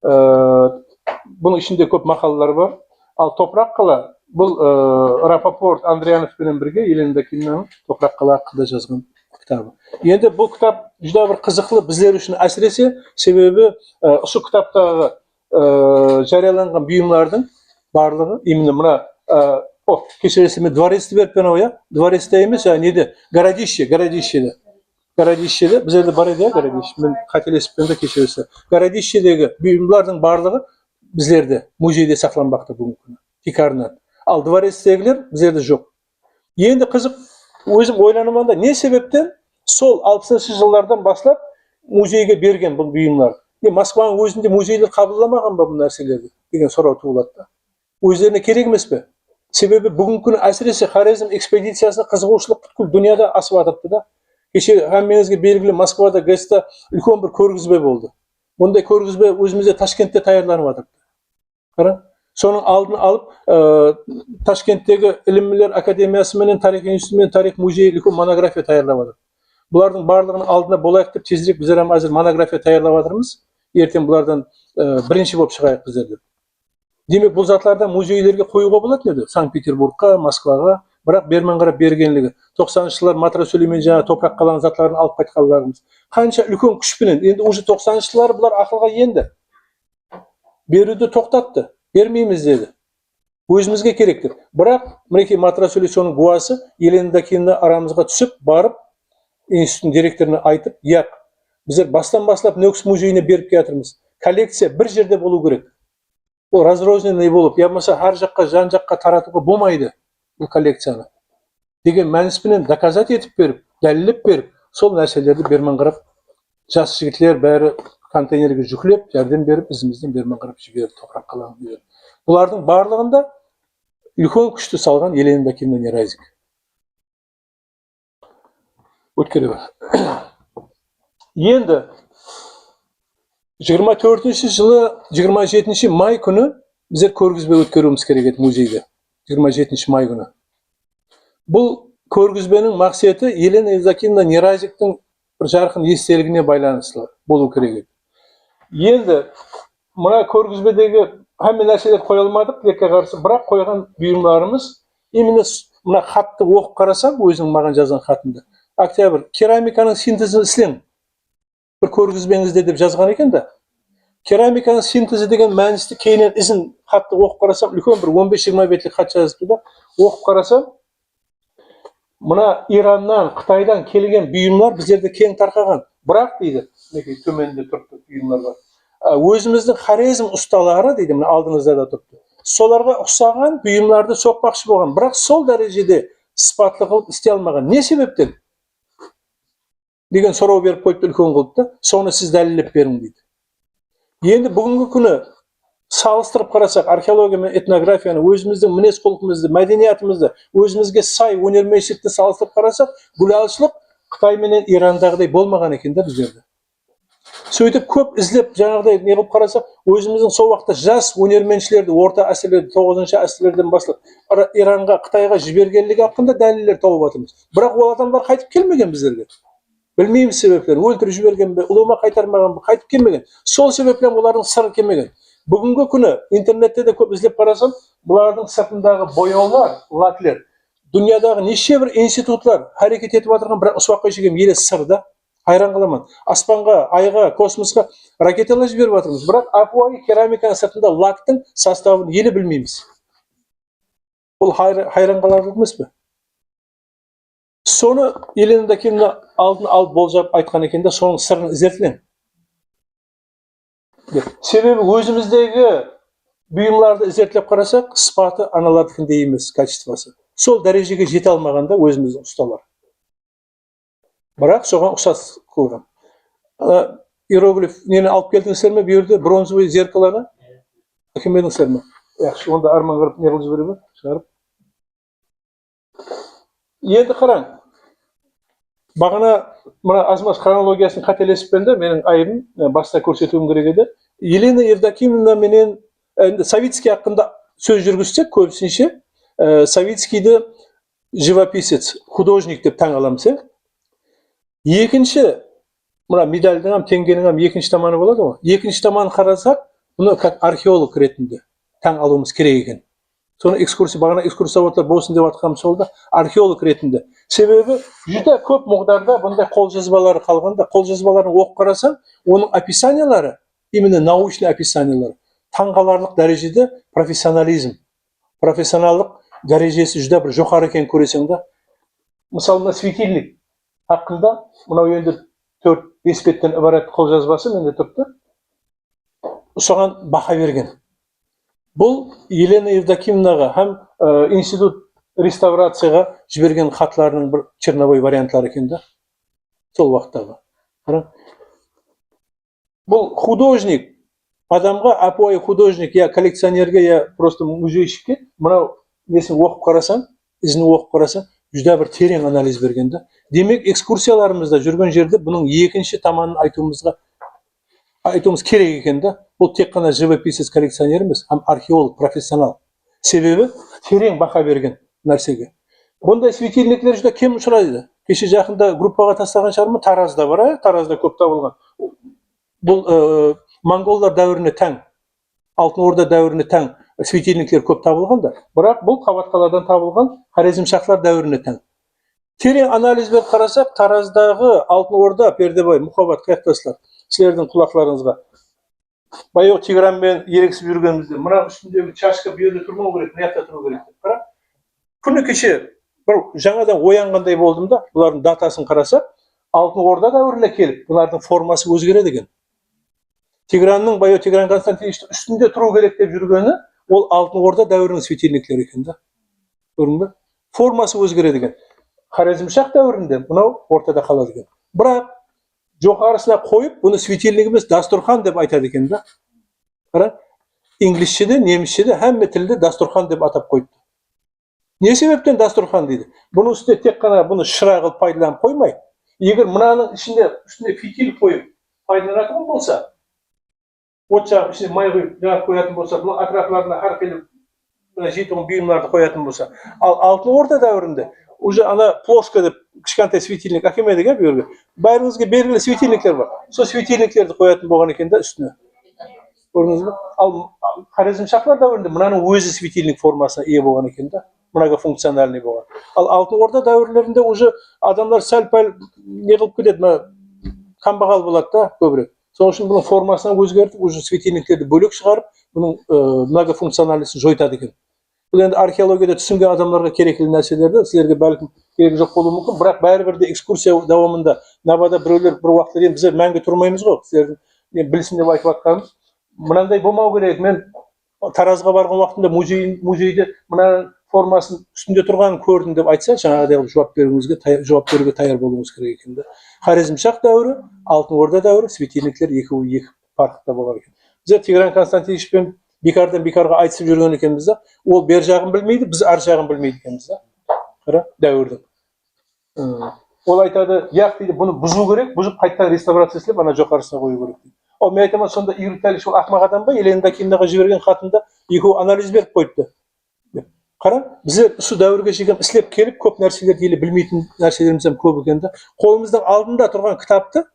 Бұның ішінде көп мақалалар бар. Ал топырақ қала, бұл Рапопорт, Андриановпен бірге Елена Докиннан топырақ қала хақында жазған кітабы. Енді бұл кітап жүдә бір қызықлы біздер үшін әсіресе, себебі осы кітаптағы жарияланған бұйымлардың барлығы именно мына кешіресіме дворецті беріп пен оя, дворецті емес, неде, городищеде, біздерде бар еді, городище, мен қателесіп пен де кешіресі. Городищедегі бұйымлардың барлығы біздерде музейде сақланбақты бүгінгі күні, тикарынан. Ал дворецтегілер біздерде жоқ. Енді қызық, өзім ойланыманда, не себептен сол 60-шы жылдардан бастап музейге берген бұл бұйымлар? Москваның өзінде музейлер қабылдамаған ба бұл нәрселерді деген сұрау туылады. Өздеріне керек емес пе? Себебі бүгінгі күні әсіресе Хорезм экспедициясына қызығушылық бүткіл дүнияда асып жатыпты да. Кеше әммеңізге белгілі Москвада ГЭС-та үлкен бір көргізбе болды. Бұндай көргізбе өзімізде Ташкентте таярланып жатыпты. Қара, соның алдын алып Ташкенттегі ілімілер академиясы менен тарих институты мен тарих музейі үлкен монография таярлап жатыр. Бұлардың барлығының алдына болайық деп тезірек біздер әзір монография таярлап жатырмыз. Ертең бұлардан бірінші болып шығайық біздер деп. Демек, бұл затлардан музейлерге қоюға болады еді, Санкт-Петербургқа, Москваға, бірақ бермен қарап бергенлігі. 90-шы жылдар Матра Сүлеймен жаңа топырақ қалған затларын алып қайтқанларымыз. Қанша үлкен күшпенен, енді уже 90-шы жылдар бұлар ақылға енді. Беруді тоқтатты, бермейміз деді. Өзімізге керектір. Бірақ, мінекей Матра Сүлей соның гуасы, Елена Докинна арамызға түсіп, барып, институттың директорына айтып, яқ, біздер бастан бастап Нөкс музейіне беріп келатырмыз. Коллекция бір жерде болу керек. Ол разрозненный болып, ямаса ар жаққа, жан жаққа таратуға болмайды бұл коллекцияны. Деген мәніспенен доказат етіп беріп, дәлелеп беріп, сол нәрселерді бермен қарап, жас жігітлер бәрі контейнерге жүклеп, жәрдем беріп, ізімізден бермен қарап жіберіп, топырақ қалаған беріп. Бұлардың барлығында үлкен күшті салған Елена Докинна Нерайзик. Өткелі бар. Енді 24-ші жылы 27-ші май күні біздер көргізбе өткеруіміз керек еді музейде. 27-ші май күні. Бұл көргізбенің мақсаты Елена Докинна Нерайзиктің бір жарқын естелігіне байланысты болу керек еді. Енді мына көргізбедегі әмме нәрселер қойылмадық, лекке қарсы, бірақ қойған бұйымларымыз именно мына хатты оқып қарасам, өзінің маған жазған хатында. Октябрь, керамиканың синтезін ісілең. Бір көргізбеңізде деп жазған екен да. Керамиканың синтезі деген мәністі кейінен ізін хатты оқып қарасам, үлкен бір 15-20 бетлік хат жазыпты да. Оқып қарасам, мына Ираннан, Қытайдан келген бұйымлар біздерде кең тарқаған. Бірақ дейді, төменде тұрды бұйымлар бар. Өзіміздің Хорезм ұсталары дейді, мына алдыңызда да тұрды. Соларға ұқсаған бұйымларды соқпақшы болған. Бірақ сол дәрежеде сыпатлы қылып істей алмаған. Не себептен? Деген сұрау беріп қойыпты үлкен қылыпты, соны сіз дәлелеп берің дейді. Енді бүгінгі күні салыстырып қарасақ, археология мен этнографияны, өзіміздің мінез құлқымызды, мәдениетімізді, өзімізге сай өнерменшілікті салыстырып қарасақ, гүлалшылық Қытай менен Ирандағыдай болмаған екен да біздерде. Сөйтіп көп ізлеп жаңағыдай не қылып қарасақ, өзіміздің сол уақытта жас өнерменшілерді, орта әсірлерді, 9-шы әсірлерден бастап Иранға, Қытайға жібергенлігі hakkında дәлелдер тауып жатырмыз. Бірақ ол адамдар қайтып келмеген біздерге. Білмейміз себептерін, өлтіріп жіберген бе, ұлыма қайтармаған бе, қайтып келмеген. Сол себептен олардың сыры келмеген. Бүгінгі күні интернетте де көп іздеп қарасам, бұлардың сыртындағы бояулар, лаклер, дүниядағы неше бір институтлар әрекет етіп отырған, бірақ ұсуаққа шеген елес сырда. Хайран қаламын. Аспанға, айға, космосқа ракеталар жіберіп жатырмыз. Бірақ апуай керамиканың сыртында лактың составын елі білмейміз. Бұл хайран қаларлық емес пе? Соны Елена Дакимовна алдын алып болжап айтқан екен де, соның сырын іздетілген. Себебі өзіміздегі бұйымдарды іздетіліп қарасақ, сыпаты аналардікіндей емес, качествосы. Сол дәрежеге жете алмағанда өзіміздің ұсталар. Бірақ соған ұқсас қылған. Иероглиф нені алып келдіңіздер ме? Бұл жерде бронзовый зеркаланы әкелмедіңіздер ме? Яқшы, онда арман қылып не қылып жібере ме? Шығарып. Енді қараң. Бағана мына азмаз хронологиясын қателесіп пенде, менің айыбым баста көрсетуім керек еді. Елена Евдокимовна менен Савицкий хақында сөз жүргізсек, көбісінше Савицкийді живописец, художник деп таң аламыз. Екінші, мына медальдің теңгенің екінші таманы болады ғой. Екінші таманы қарасақ, бұны как археолог ретінде таң алуымыз керек екен. Соны бағана экскурсоводлар болсын деп атқанымыз сол да, археолог ретінде. Себебі жүдә көп мұғдарда бұндай қолжазбалары қалғанда, қолжазбаларын оқып қарасаң, оның описаниялары, именно научный описаниялары, таңғаларлық дәрежеде профессионализм, профессионалдық дәрежесі жүдә бір жоғары екен көресің да. Мысалы, светильник хақында, мынау енді 4-5 беттен ібарат қолжазбасы менде тұрды. Соған бақа берген. Бұл Елена Евдокимовнаға һәм институт реставрацияға жіберген хатларының бір черновой вариантлары екен да. Сол уақыттағы. Бұл художник, адамға апуай художник, я коллекционерге, я просто музейшікке, мынау несін оқып қарасаң, ізін оқып қарасаң, жүдә бір терең анализ берген да. Демек, экскурсияларымызда жүрген жерде бұның екінші таманын айтуымыз керек екен да. Бұл тек қана живописец коллекционер емес, һәм археолог, профессионал. Себебі терең бақа берген нәрсеге. Бұндай светильниклер жүдә кем ұшырайды. Кеше жақында группаға тастаған шығармын, Таразда бар, Таразда көп табылған. Бұл монголдар дәуіріне тәң, Алтын Орда дәуіріне тәң светильниклер көп табылған да. Бірақ бұл Қабатқаладан табылған Хорезмшахлар дәуіріне тәң. Терең анализ беріп қарасақ, Тараздағы Алтын Орда, Пердебай, Мұқабат, қаяқтасылар, сілердің құлақларыңызға. Баяу Тигранмен ерексіп жүргенімізде, мына үстіндегі чашка бұл жерде тұрмау керек, мына жақта тұру керек. Бірақ күні кеше бір жаңадан оянғандай болдым да, бұлардың датасын қарасақ, Алтын Орда дәуіріне келіп, бұлардың формасы өзгереді екен. Тигранның, Баяу Тигран Константиновичтің үстінде тұру керек деп жүргені, ол Алтын Орда дәуірінің светильниклері екен да. Көрдің бе? Формасы өзгереді екен. Хорезмшах дәуірінде мынау ортада қалады екен. Бірақ жоғарысына қойып, бұны светильник емес, дастұрхан деп айтады екен да. Қара, инглисшеде, немісшеде, әмме тілде дастұрхан деп атап қойды. Не себептен дастұрхан дейді? Бұның үстіне тек қана бұны шырақ қылып пайдаланып қоймай, егер мынаның үстіне фитиль қойып пайдаланатын болса, от жағып ішіне май құйып жағып қоятын болса, бұл атырапларына әрқилеп жетім бұйымдарды қоятын болса, ал Алтын Орда дәуірінде уже ана плошка деп кішкентай светильник әкелмедік, бұл жерге. Бәріңізге белгілі светильниктер бар. Сол светильниктерді қоятын болған екен да үстіне. Көрдіңіз бе? Ал Хорезмшахлар дәуірінде мынаның өзі светильник формасына ие болған екен да. Мынаға функциональный болған. Ал Алтын Орда дәуірлерінде уже адамдар сәл-пәл не қылып кетеді, қанбағал болады да көбірек. Соның үшін бұның формасына өзгертіп, уже светильниктерді бөлек шығарып, бұның многофункциональнысын жойтады екен. Бұл енді археологияда түсінген адамдарға керекті нәрселерді, сіздерге бәлкім керек жоқ болуы мүмкін, бірақ бәрібір де экскурсия давамында Навада біреулер бір уақытта біз мәңгі тұрмаймыз ғой, сіздердің білсін деп айтып жатқанымыз. Мынандай болмау керек. Мен Таразға барған уақытында музейде мына формасын үстінде тұрғанын көрдім деп айтса, жаңағыдай жауап беруге таяр болуыңыз керек екен. Хорезмшах дәуірі, Алтын Орда дәуірі, светильниклер екі парқта болған екен. Біз Тигран Константиновичпен бекардан бекарға айтысып жүрген екенбіз да, ол бер жағын білмейді, біз ар жағын білмейді екенбіз да. Қара, дәуірдің. Ол айтады, яқ дейді, бұны бұзу керек, бұзып қайттан реставрация істеп, ана жоғарысына қою керек дейді. Ол мен айтамын, сонда Игорь Витальевич ол ақымақ адам ба, Елена Дакимовнаға жіберген хатында екеуі анализ беріп қойыпты. Қара, біздер осы дәуірге шейін істеп келіп, көп нәрселерді елі білмейтін нәрселеріміз көп екен да. Қолымыздың алдында тұрған кітапты,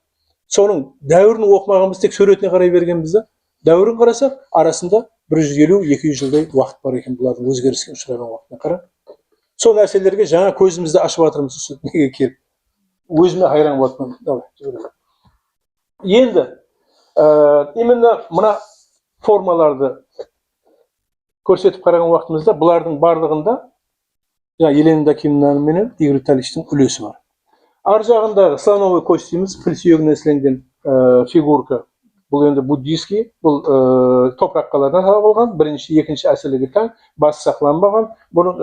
соның дәуірін оқымағанбыз, тек суретіне қарай бергенбіз да. дәуірін қарасақ, арасында 150-200 жылдай уақыт бар екен бұлардың өзгеріске ұшыраған уақытына қара. Сол нәрселерге жаңа көзімізді ашып жатырмыз неге келіп. Өзіме хайран болатынмын. Енді именно мына формаларды көрсетіп қараған уақытымызда бұлардың барлығында Елена Докимовна менен Игорь Витальевичтің үлесі бар. Ар жағындағы слоновый кость дейміз, піл сүйегінен сіленген фигурка. Бұл енді буддийский, бұл топырақ қаладан табылған, бірінші, екінші әсілігі таң, басы сақланбаған. Бұның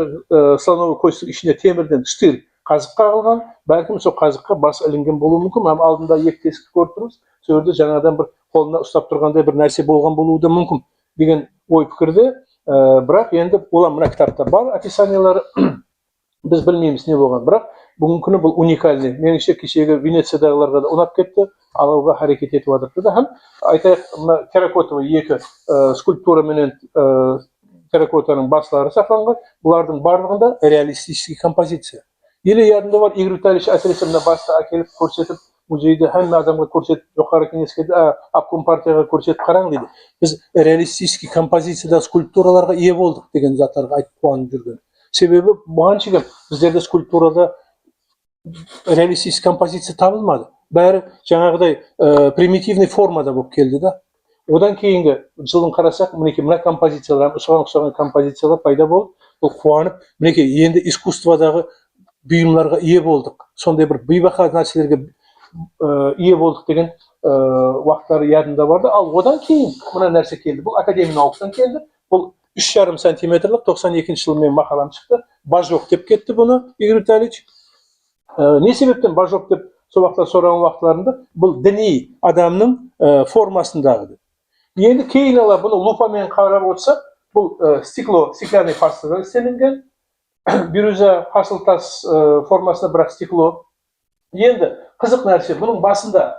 слоновый косттың ішіне темірден штырь қазық қағылған, бәлкім сол қазыққа бас ілінген болуы мүмкін. Алдында екі тесікті көріп тұрмыз, сол жерде жаңадан бір қолына ұстап тұрғандай бір нәрсе болған болуы да мүмкін деген ой пікірде. Бірақ енді олар мына кітапта бар описаниялары, біз білмейміз не болған. Бірақ бүгінгі күні бұл уникальный. Меніңше кешегі Венециядағыларға да ұнап кетті, алуға харекет етіп жатыр да. Һәм айтайық, мына терракотовый екі скульптура менен терракотаның баслары сақланған. Бұлардың барлығында реалистический композиция. Еле ядында бар Игорь Витальевич әсіресе мына басты әкеліп көрсетіп, музейде әмме адамға көрсетіп, жоғары кеңеске обком партияға көрсетіп қараң дейді. Біз реалистический композицияда скульптураларға ие болдық деген заттарға айтып қуанып жүрген. Себебі бұған шейін біздерде скульптурада реалистический композиция табылмады. Бәрі жаңағыдай примитивный формада болып келді да. Одан кейінгі жылын қарасақ, мінекей мына композициялар, ұқсаған композициялар пайда болды. Бұл қуанып, мінекей енді искусстводағы бұйымларға ие болдық. Сондай бір бейбақа нәрселерге ие болдық деген уақыттары ядында барды. Ал одан кейін мына нәрсе келді. Бұл академия наукасынан келді. Бұл 3,5 сантиметрлік 92 жылы мен мақалам шықты. Бажок деп кетті бұны Игорь Витальевич. Не себептен бажок деп сол уақытта сұраған уақытларында бұл діни адамның формасындағы. Енді кейін ала бұны лупамен қарап отырсақ, бұл стеклянный пастадан істелінген. Бирюза асыл-тас формасында бірақ стекло. Енді қызық нәрсе, бұның басында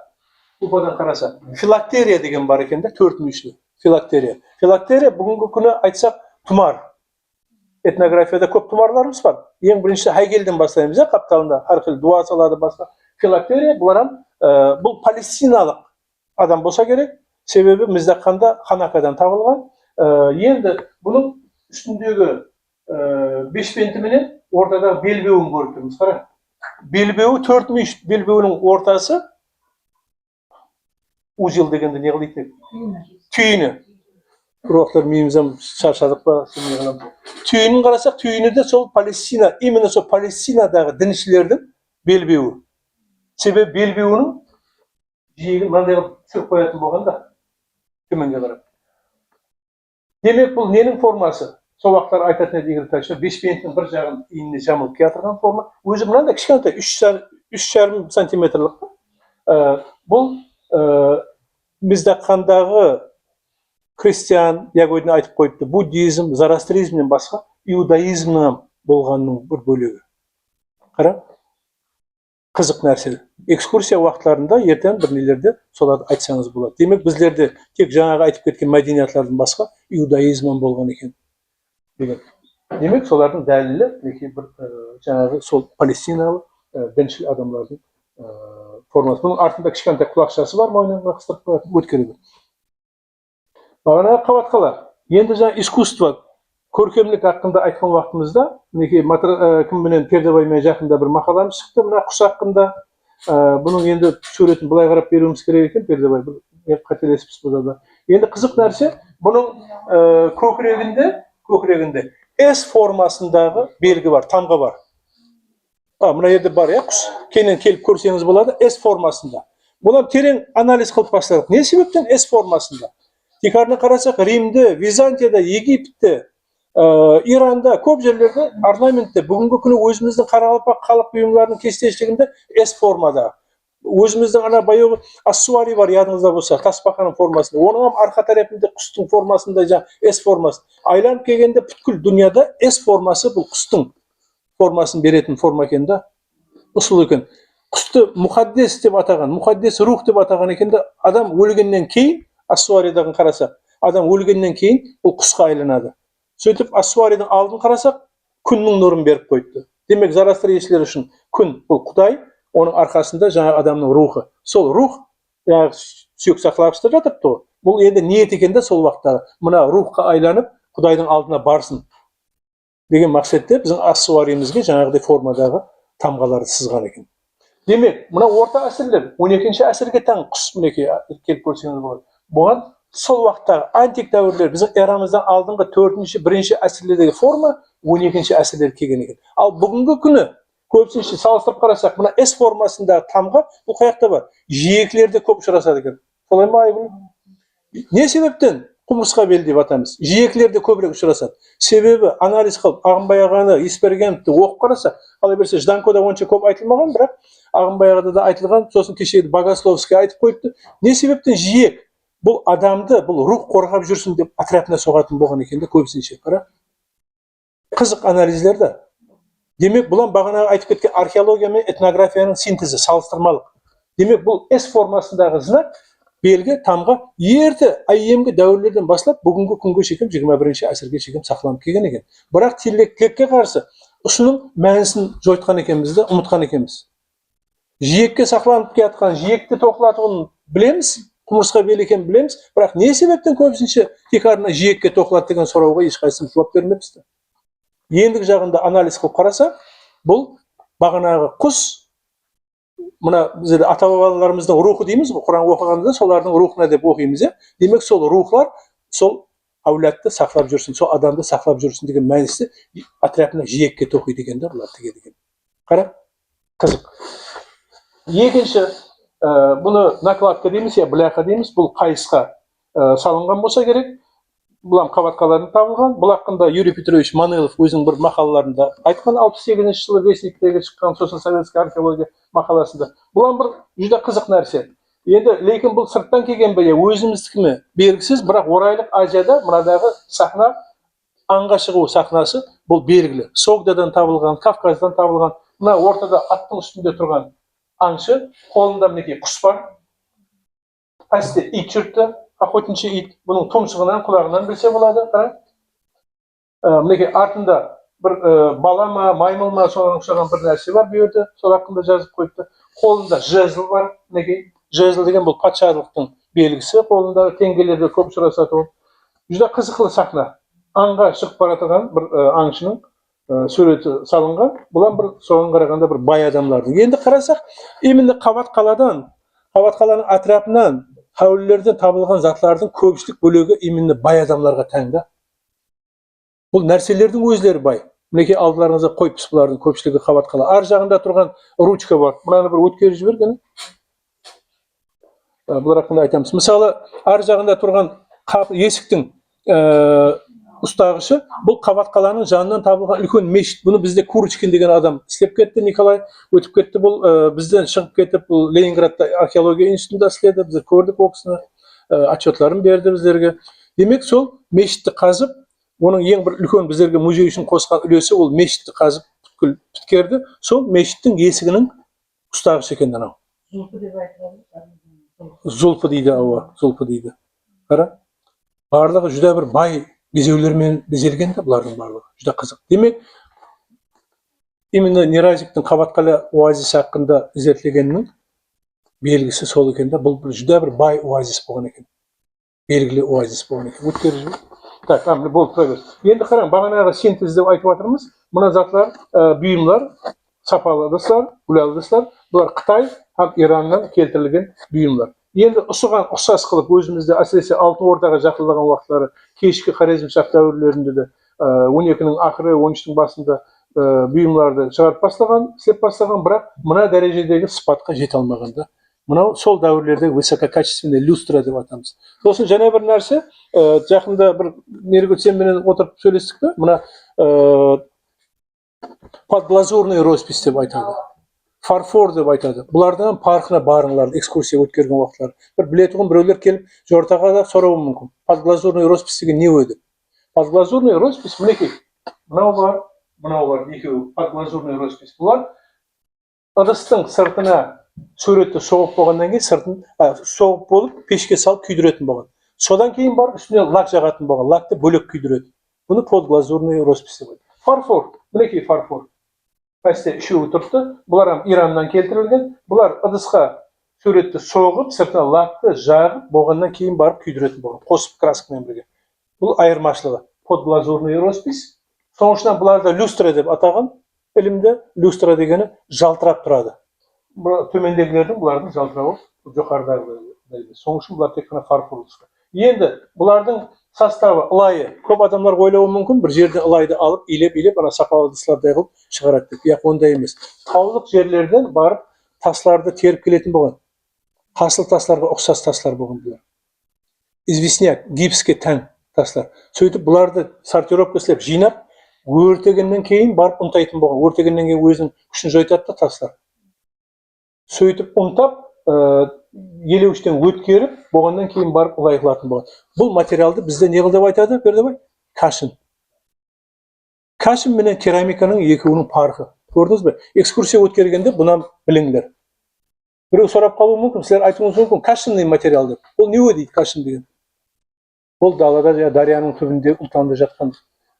лупадан қараса филактерия деген бар екен де, 4 мүйішлі филактерия. Филактерия бүгінгі күні айтсақ тұмар. Этнографияда көп тұмарларымыз бар. Ең бірінші Хайгельден бастаймыз, қапталында әрқилы дуа салады басқа. Филактерия бұл палестиналық адам болса керек, себебі Міздаққанда Ханакадан табылған. Енді бұның үстіндегі бешпенті менен ортадағы белбеуін көріп тұрмыз. Қара. Белбеуі 4 мүйіш, белбеуінің ортасы узел дегенде не қылды? Түйіні. Бір уақыттар миымыздан шаршадық па? Түйінін қарасақ, түйіні де сол Палестина, именно сол Палестинадағы діншілердің белбеуі. Себебі белбеуінің жиегін мынандай қылып түсіріп қоятын болғанда, төменге қарап. Демек бұл ненің формасы? Сол уақыттар айтатын еді Игорь Витальевич, бешпенттің бір жағын иініне жамылып келатырған форма. Өзі мынандай кішкентай 3,5 сантиметрлік. Бұл Міздаққандағы христиан, Ягойдың айтып қойыпты, буддизм, зарастризмнен басқа иудаизмнан болғанның бір бөлігі. Қара, қызық нәрсе. Экскурсия уақытларында ертең бір нелерде соларды айтсаңыз болады. Демек біздерде тек жаңағы айтып кеткен мәдениетлердің басқа иудаизмнан болған екен. Демек солардың дәлелі бір жаңағы сол палестиналық діншіл адамлардың формасы. Бұның артында кішкентай құлақшасы бар, мойнына қыстырып қоятын өткелі. Бағанағы қабатқалар. Енді жаңа искусство, көркемдік хақында айтқан уақытымызда, кімменен Пердебаймен жақында бір мақаламыз шықты, мына құс хақында. Бұның енді суретін былай қарап беруіміз керек екен, Пердебай, қателесіппіз бұда да. Енді қызық нәрсе, бұның көкірегінде S формасындағы белгі бар, тамға бар. Мына жерде бар, құс. Кейіннен келіп көрсеңіз болады, S формасында. Бұлар терең анализ қылып бастадық. Не себептен S формасында? Текарына қарасақ, Римде, Византияда, Египетте, Иранда, көп жерлерде орнаментте бүгінгі күні өзіміздің қарақалпақ халық бұйымдарының кестешілігінде S формада. Өзіміздің ана баяғы ассуари бар, ядыңызда болса, тасбақаның формасында. Оның арқа тарапында құстың формасында S формасы. Айланып келгенде бүткіл дүнияда S формасы бұл құстың формасын беретін форма екен да, ұсыл екен. Құсты мұқаддес деп атаған, мұқаддес рух деп атаған екен де, адам өлгеннен кейін, ассуаридағы қарасақ, адам өлгеннен кейін бұл құсқа айланады. Сөйтіп ассуаридің алдын қарасақ, күннің нұрын беріп қойды. Демек, зарастрийшілер үшін күн бұл Құдай, оның арқасында жаңа адамның рухы. Сол рух, сүйек сақлағышта жатырды. Бұл енді ниет екен де сол уақытта мына рухқа айланып Құдайдың алдына барсын деген мақсатта біздің ассуариімізге жаңағыдай формадағы тамғаларды сызған екен. Демек, мына орта әсірлер 12-ші әсірге тән құс мінекей келіп көрсеңіз болады. Бұған сол уақыттағы антик дәуірлер біздің эрамыздан алдыңғы 4-ші, 1-ші әсірлердегі форма 12-ші әсірлер келген екен. Ал бүгінгі күні көбісінше салыстырып қарасақ, мына S формасындағы тамға бұл қаяқта бар? Жиекілерде көп ұшырасады екен. Солай ма Айгүл? Не себептен құмырсқа белі деп атамыз? Жиекілерде көбірек ұшырасады. Себебі анализ қылып, Ағынбай ағаны, Есбергеновті оқып қараса, қалай берсе Жданкода онша көп айтылмаған, бірақ Ағынбай ағада да айтылған, сосын кешегі Богословский айтып қойыпты. Не себептен жиек? Бұл адамды, бұл рух қорғап жүрсін деп отрядына соғатын болған екен де көбісінше. Қара. Қызық анализлер да. Демек, бұлан бағанағы айтып кеткен археология мен этнографияның синтезі, салыстырмалық. Демек, бұл S формасындағы знак белгі тамға ерте айемгі дәуірлерден бастап бүгінгі күнге шейін 21-ші әсірге шейін сақланып келген екен. Бірақ тилікке қарсы ұшының мәнісін жойтқан екенбіз де, ұмытқан екенбіз. Жиекке сақланып келатқан, жиекті тоқылатуын білеміз, құмырсқа белі екенін білеміз, бірақ не себептен көбісінше тек арна жиекке тоқылады деген сұрауға ешқайсымыз жауап бермеппіз. Ендігі жағында анализ қылып қараса, бұл бағанағы құс, мына біздер ата-бабаларымыздың рухы дейміз ғой, Құран оқығанда солардың рухына деп оқимыз, демек сол рухлар сол әулетті сақлап жүрсін, сол адамды сақлап жүрсін деген мәнісі отрядына жиекке тоқиды екен де, бұлар тігеді екен. Қара, қызық. Екінші, бұны накладка дейміз, бляха дейміз, бұл қайысқа салынған болса керек. Бұлам қабатқалардан табылған. Бұл хақында Юрий Петрович Манелов өзінің бір мақалаларында айтқан, 68-ші жылы Вестниктегі шыққан сосын советский археология мақаласында. Бұлам бір жүзде қызық нәрсе. Енді лекін бұл сырттан келген бе, өзіміздікі ме белгісіз, бірақ орайлық Азияда мынадағы сахна, аңға шығу сахнасы бұл белгілі. Согдадан табылған, Кавказдан табылған. Мына ортада аттың үстінде тұрған аңшы, қолында мінекей құс бар. Әсте ит жүртті. Охотничий ит, бұның тұмсығынан, құлағынан білсе болады. Мінекей артында бір бала ма, маймыл ма, соған ұқсаған бір нәрсе бар бүйірді, сол хақында жазып қойыпты. Қолында жезл бар, мінекей. Жезл деген бұл патшалықтың белгісі, қолында теңгелерде көп ұшырасады. Жүзде қызықлы сахна. Аңға шығып бара жатқан бір аңшының суреті салынған. Бұлан бір соған қарағанда бір бай адамлардың. Енді қарасақ, именно Қабатқаланың атрапынан әулиелерден табылған затлардың көпшілік бөлігі именно бай адамларға тән да. Бұл нәрселердің өздері бай. Мінекей алдыларыңызға қойыпсыз бұлардың көпшілігі Қабатқала. Ар жағында тұрған ручка бар. Мынаны бір өткеріп жіберген. Бұл рақында айтамыз. Мысалы, ар жағында тұрған есіктің ұстағышы, бұл Қабатқаланың жанынан табылған үлкен мешіт. Бұны бізде Курочкин деген адам істеп кетті, Николай өтіп кетті. Бұл бізден шығып кетіп, бұл Ленинградта археология институтында істеді. Біз көрдік ол кісіні, отчетларын берді біздерге. Демек, сол мешітті қазып, оның ең бір үлкен біздерге музей үшін қосқан үлесі ол мешітті қазып біткерді. Сол мешіттің есігінің ұстағышы екен анау. Зұлпы дейді, ауа, зұлпы дейді. Қара, барлығы жүдә бір бай безеулермен безелген де бұлардың барлығы. Жүдә қызық. Демек, именно Неразиктің Қабатқала оазисі хақында зерттегеннің белгісі сол екен де, бұл жүдә бір бай оазис болған екен. Белгілі оазис болған екен. Өткері жүр. Так, болып тұра берсін. Енді қараң, бағанағы синтез деп айтып жатырмыз. Мына затлар, бұйымлар, сапалы ыдыстар, гүлал ыдыстар, бұлар Қытай һәм Ираннан келтірілген бұйымлар. Енді ұсыған ұқсас қылып өзімізде әсіресе алтын ортаға жақындаған уақыттары кешкі Хорезм шах дәуірлерінде де 12-нің ақыры 13-нің басында бұйымларды шығарып бастаған, істеп бастаған, бірақ мына дәрежедегі сыпатқа жете алмағанда. Мынау сол дәуірлердегі высококачественный люстра деп атамыз. Сосын және бір нәрсе, жақында бір Мергөтсенменен отырып сөйлестік пе? Мына подглазурный роспись деп айтады. Фарфор деп айтады. Бұлардан парқына барыңлар, экскурсия өткерген уақытлар. Bir білетұғын біреулер келіп, жортаға да сұрауы мүмкін. Подглазурный роспись деген не өді? Подглазурный роспись, мінекей, мынау бар, екеуі, подглазурный роспись. Бұлар ыдыстың сыртына суретті соғып болғаннан кейін сыртын соғып болып пешке салып күйдіретін болған. Содан кейін бар үстіне лак жағатын болған. Лакты бөлек күйдіреді. Бұны подглазурный роспись деп. Фарфор, мінекей фарфор. Әсте үшеуі тұрды. Бұлар Ираннан келтірілген. Бұлар ыдысқа суретті соғып, сыртына лакты жағып, болғаннан кейін барып күйдіретін болған. Қосып краскамен бірге. Бұл айырмашылығы. Подглазурный роспись. Соңғышынан бұларды люстра деп атаған. Ілімде люстра дегені жалтырап тұрады. Төмендегілердің бұлардың жалтырауы жоғарыдағы. Соның үшін бұлар тек қана фарфор. Енді бұлардың составы ылайы. Көп адамдар ойлауы мүмкін, бір жерде ылайды алып, илеп, ана сапалы ыдыстардай қылып шығарады деп. Бірақ ондай емес. Таулық жерлерден барып тасларды теріп келетін болған. Қасыл тасларға ұқсас таслар болған бұлар. Известняк, гипске тән таслар. Сөйтіп бұларды сортировка істеп жинап, өртегеннен кейін барып ұнтайтын болған. Өртегеннен кейін өзінің күшін жойтады да таслар. Сөйтіп ұнтап, елеуіштен өткеріп, болғаннан кейін барып ылай қылатын болған. Бұл материалды бізде не қыл деп айтады, Бердібай? Кашын. Кашын менен керамиканың екеуінің парқы. Көрдіңіз бе? Экскурсия өткергенде бұнан біліңдер. Біреу сұрап қалуы мүмкін, сіздер айтуыңыз мүмкін, кашынный материал деп. Ол не дейді кашын деген? Ол далада дарияның түбінде ұлтанды жатқан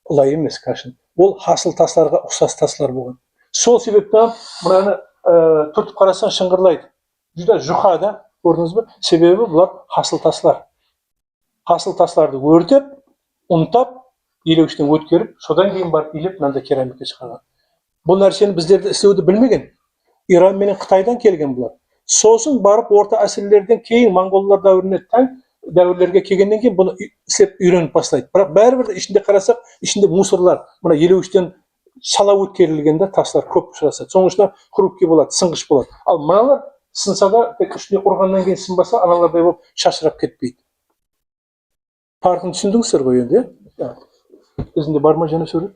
ылай емес кашын. Ол хасыл тасларға ұқсас таслар болған. Сол себептен мынаны тұтып қарасаң шыңғырлайды. Жүзде жұқа да, көрдіңіз бе? Себебі бұлар хасыл таслар. Хасыл тасларды өртеп, ұнтап, елеуіштен өткеріп, содан кейін барып илеп, мынандай керамика шығарған. Бұл нәрсені біздерді істеуді білмеген. Иран менен Қытайдан келген бұлар. Сосын барып орта әсірлерден кейін монғолдар дәуіріне тән дәуірлерге келгеннен кейін бұны істеп үйреніп бастайды. Бірақ бәрібір ішінде қарасақ, ішінде мусорлар, мына елеуіштен шала өткерілгенде таслар көп ұшырасады. Соның ішінде хрупкий болады, сынғыш болады. Ал мыналар сынса да, тек үстіне ұрғаннан кейін сынбаса, аналардай болып шашырап кетпейді. Парқын түсіндіңіздер ғой енді, өзінде бар ма жаңа сурет?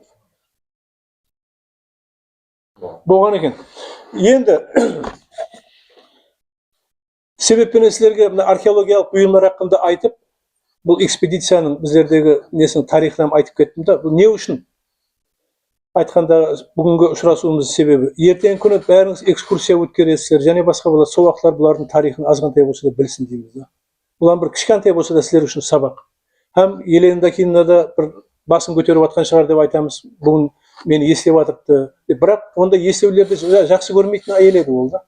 Болған екен. Енді себеппен сіздерге археологиялық бұйымдар хақында айтып, бұл экспедицияның біздердегі несінің тарихынан айтып кеттім да, бұл не үшін? Айтқанда бүгінгі ұшырасуымыз себебі. Ертең күні бәріңіз экскурсия өткересіздер, және басқа болады. Сол уақытлар бұлардың тарихын азғантай болса да білсін дейміз. Бұлар бір кішкентай болса да сіздер үшін сабақ. Һәм Елена Дакинада бір басын көтеріп жатқан шығар деп айтамыз. Бүгін мені естеп жатырды. Бірақ онда естеулерді жақсы көрмейтін әйел еді ол да.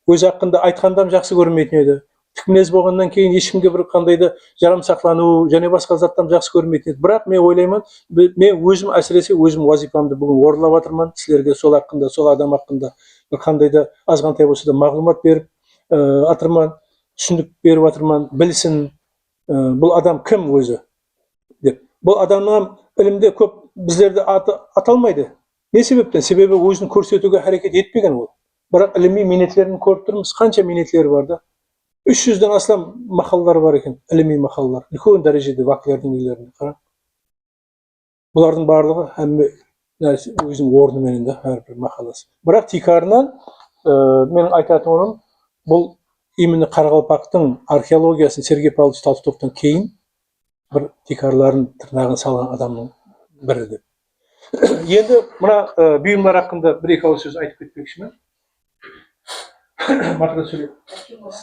Өз хақында айтқандам жақсы көрмейтін еді. Тікмінез болғаннан кейін ешкімге бір қандайды жарамсақлану және басқа заттан жақсы көрмейтін еді. Бірақ мен ойлаймын, мен өзім әсіресе өзім вазифамды бүгін орындап жатырмын. Сіздерге сол хақында, сол адам хақында бір қандайды азғантай болса да мағлұмат беріп жатырмын, түсіндік беріп жатырмын, білсін, бұл адам кім өзі деп. Бұл адамнан ілімде көп біздерді аталмайды. Не себептен? Себебі өзін көрсетуге әрекет етпеген ол. Бірақ іліми минетлерін көріп тұрмыз. Қанша минетлері бар да? 300-ден астам мақалалар бар екен, іліми мақалалар. Үлкен дәрежеде вакилердің үйлерінде қарап. Бұлардың барлығы өзінің орнымен де әрбір мақаласы. Бірақ Тикарынан менің айтатыным, бұл именно Қарақалпақтың археологиясын Сергей Павлович Толстовтан кейін бір Тикарларын тырнағын салған адамның бірі деп. Енді мына бұйымдар хақында бір-екі ауыз сөз айтып кетпекшімін. Марқада сөйлеп.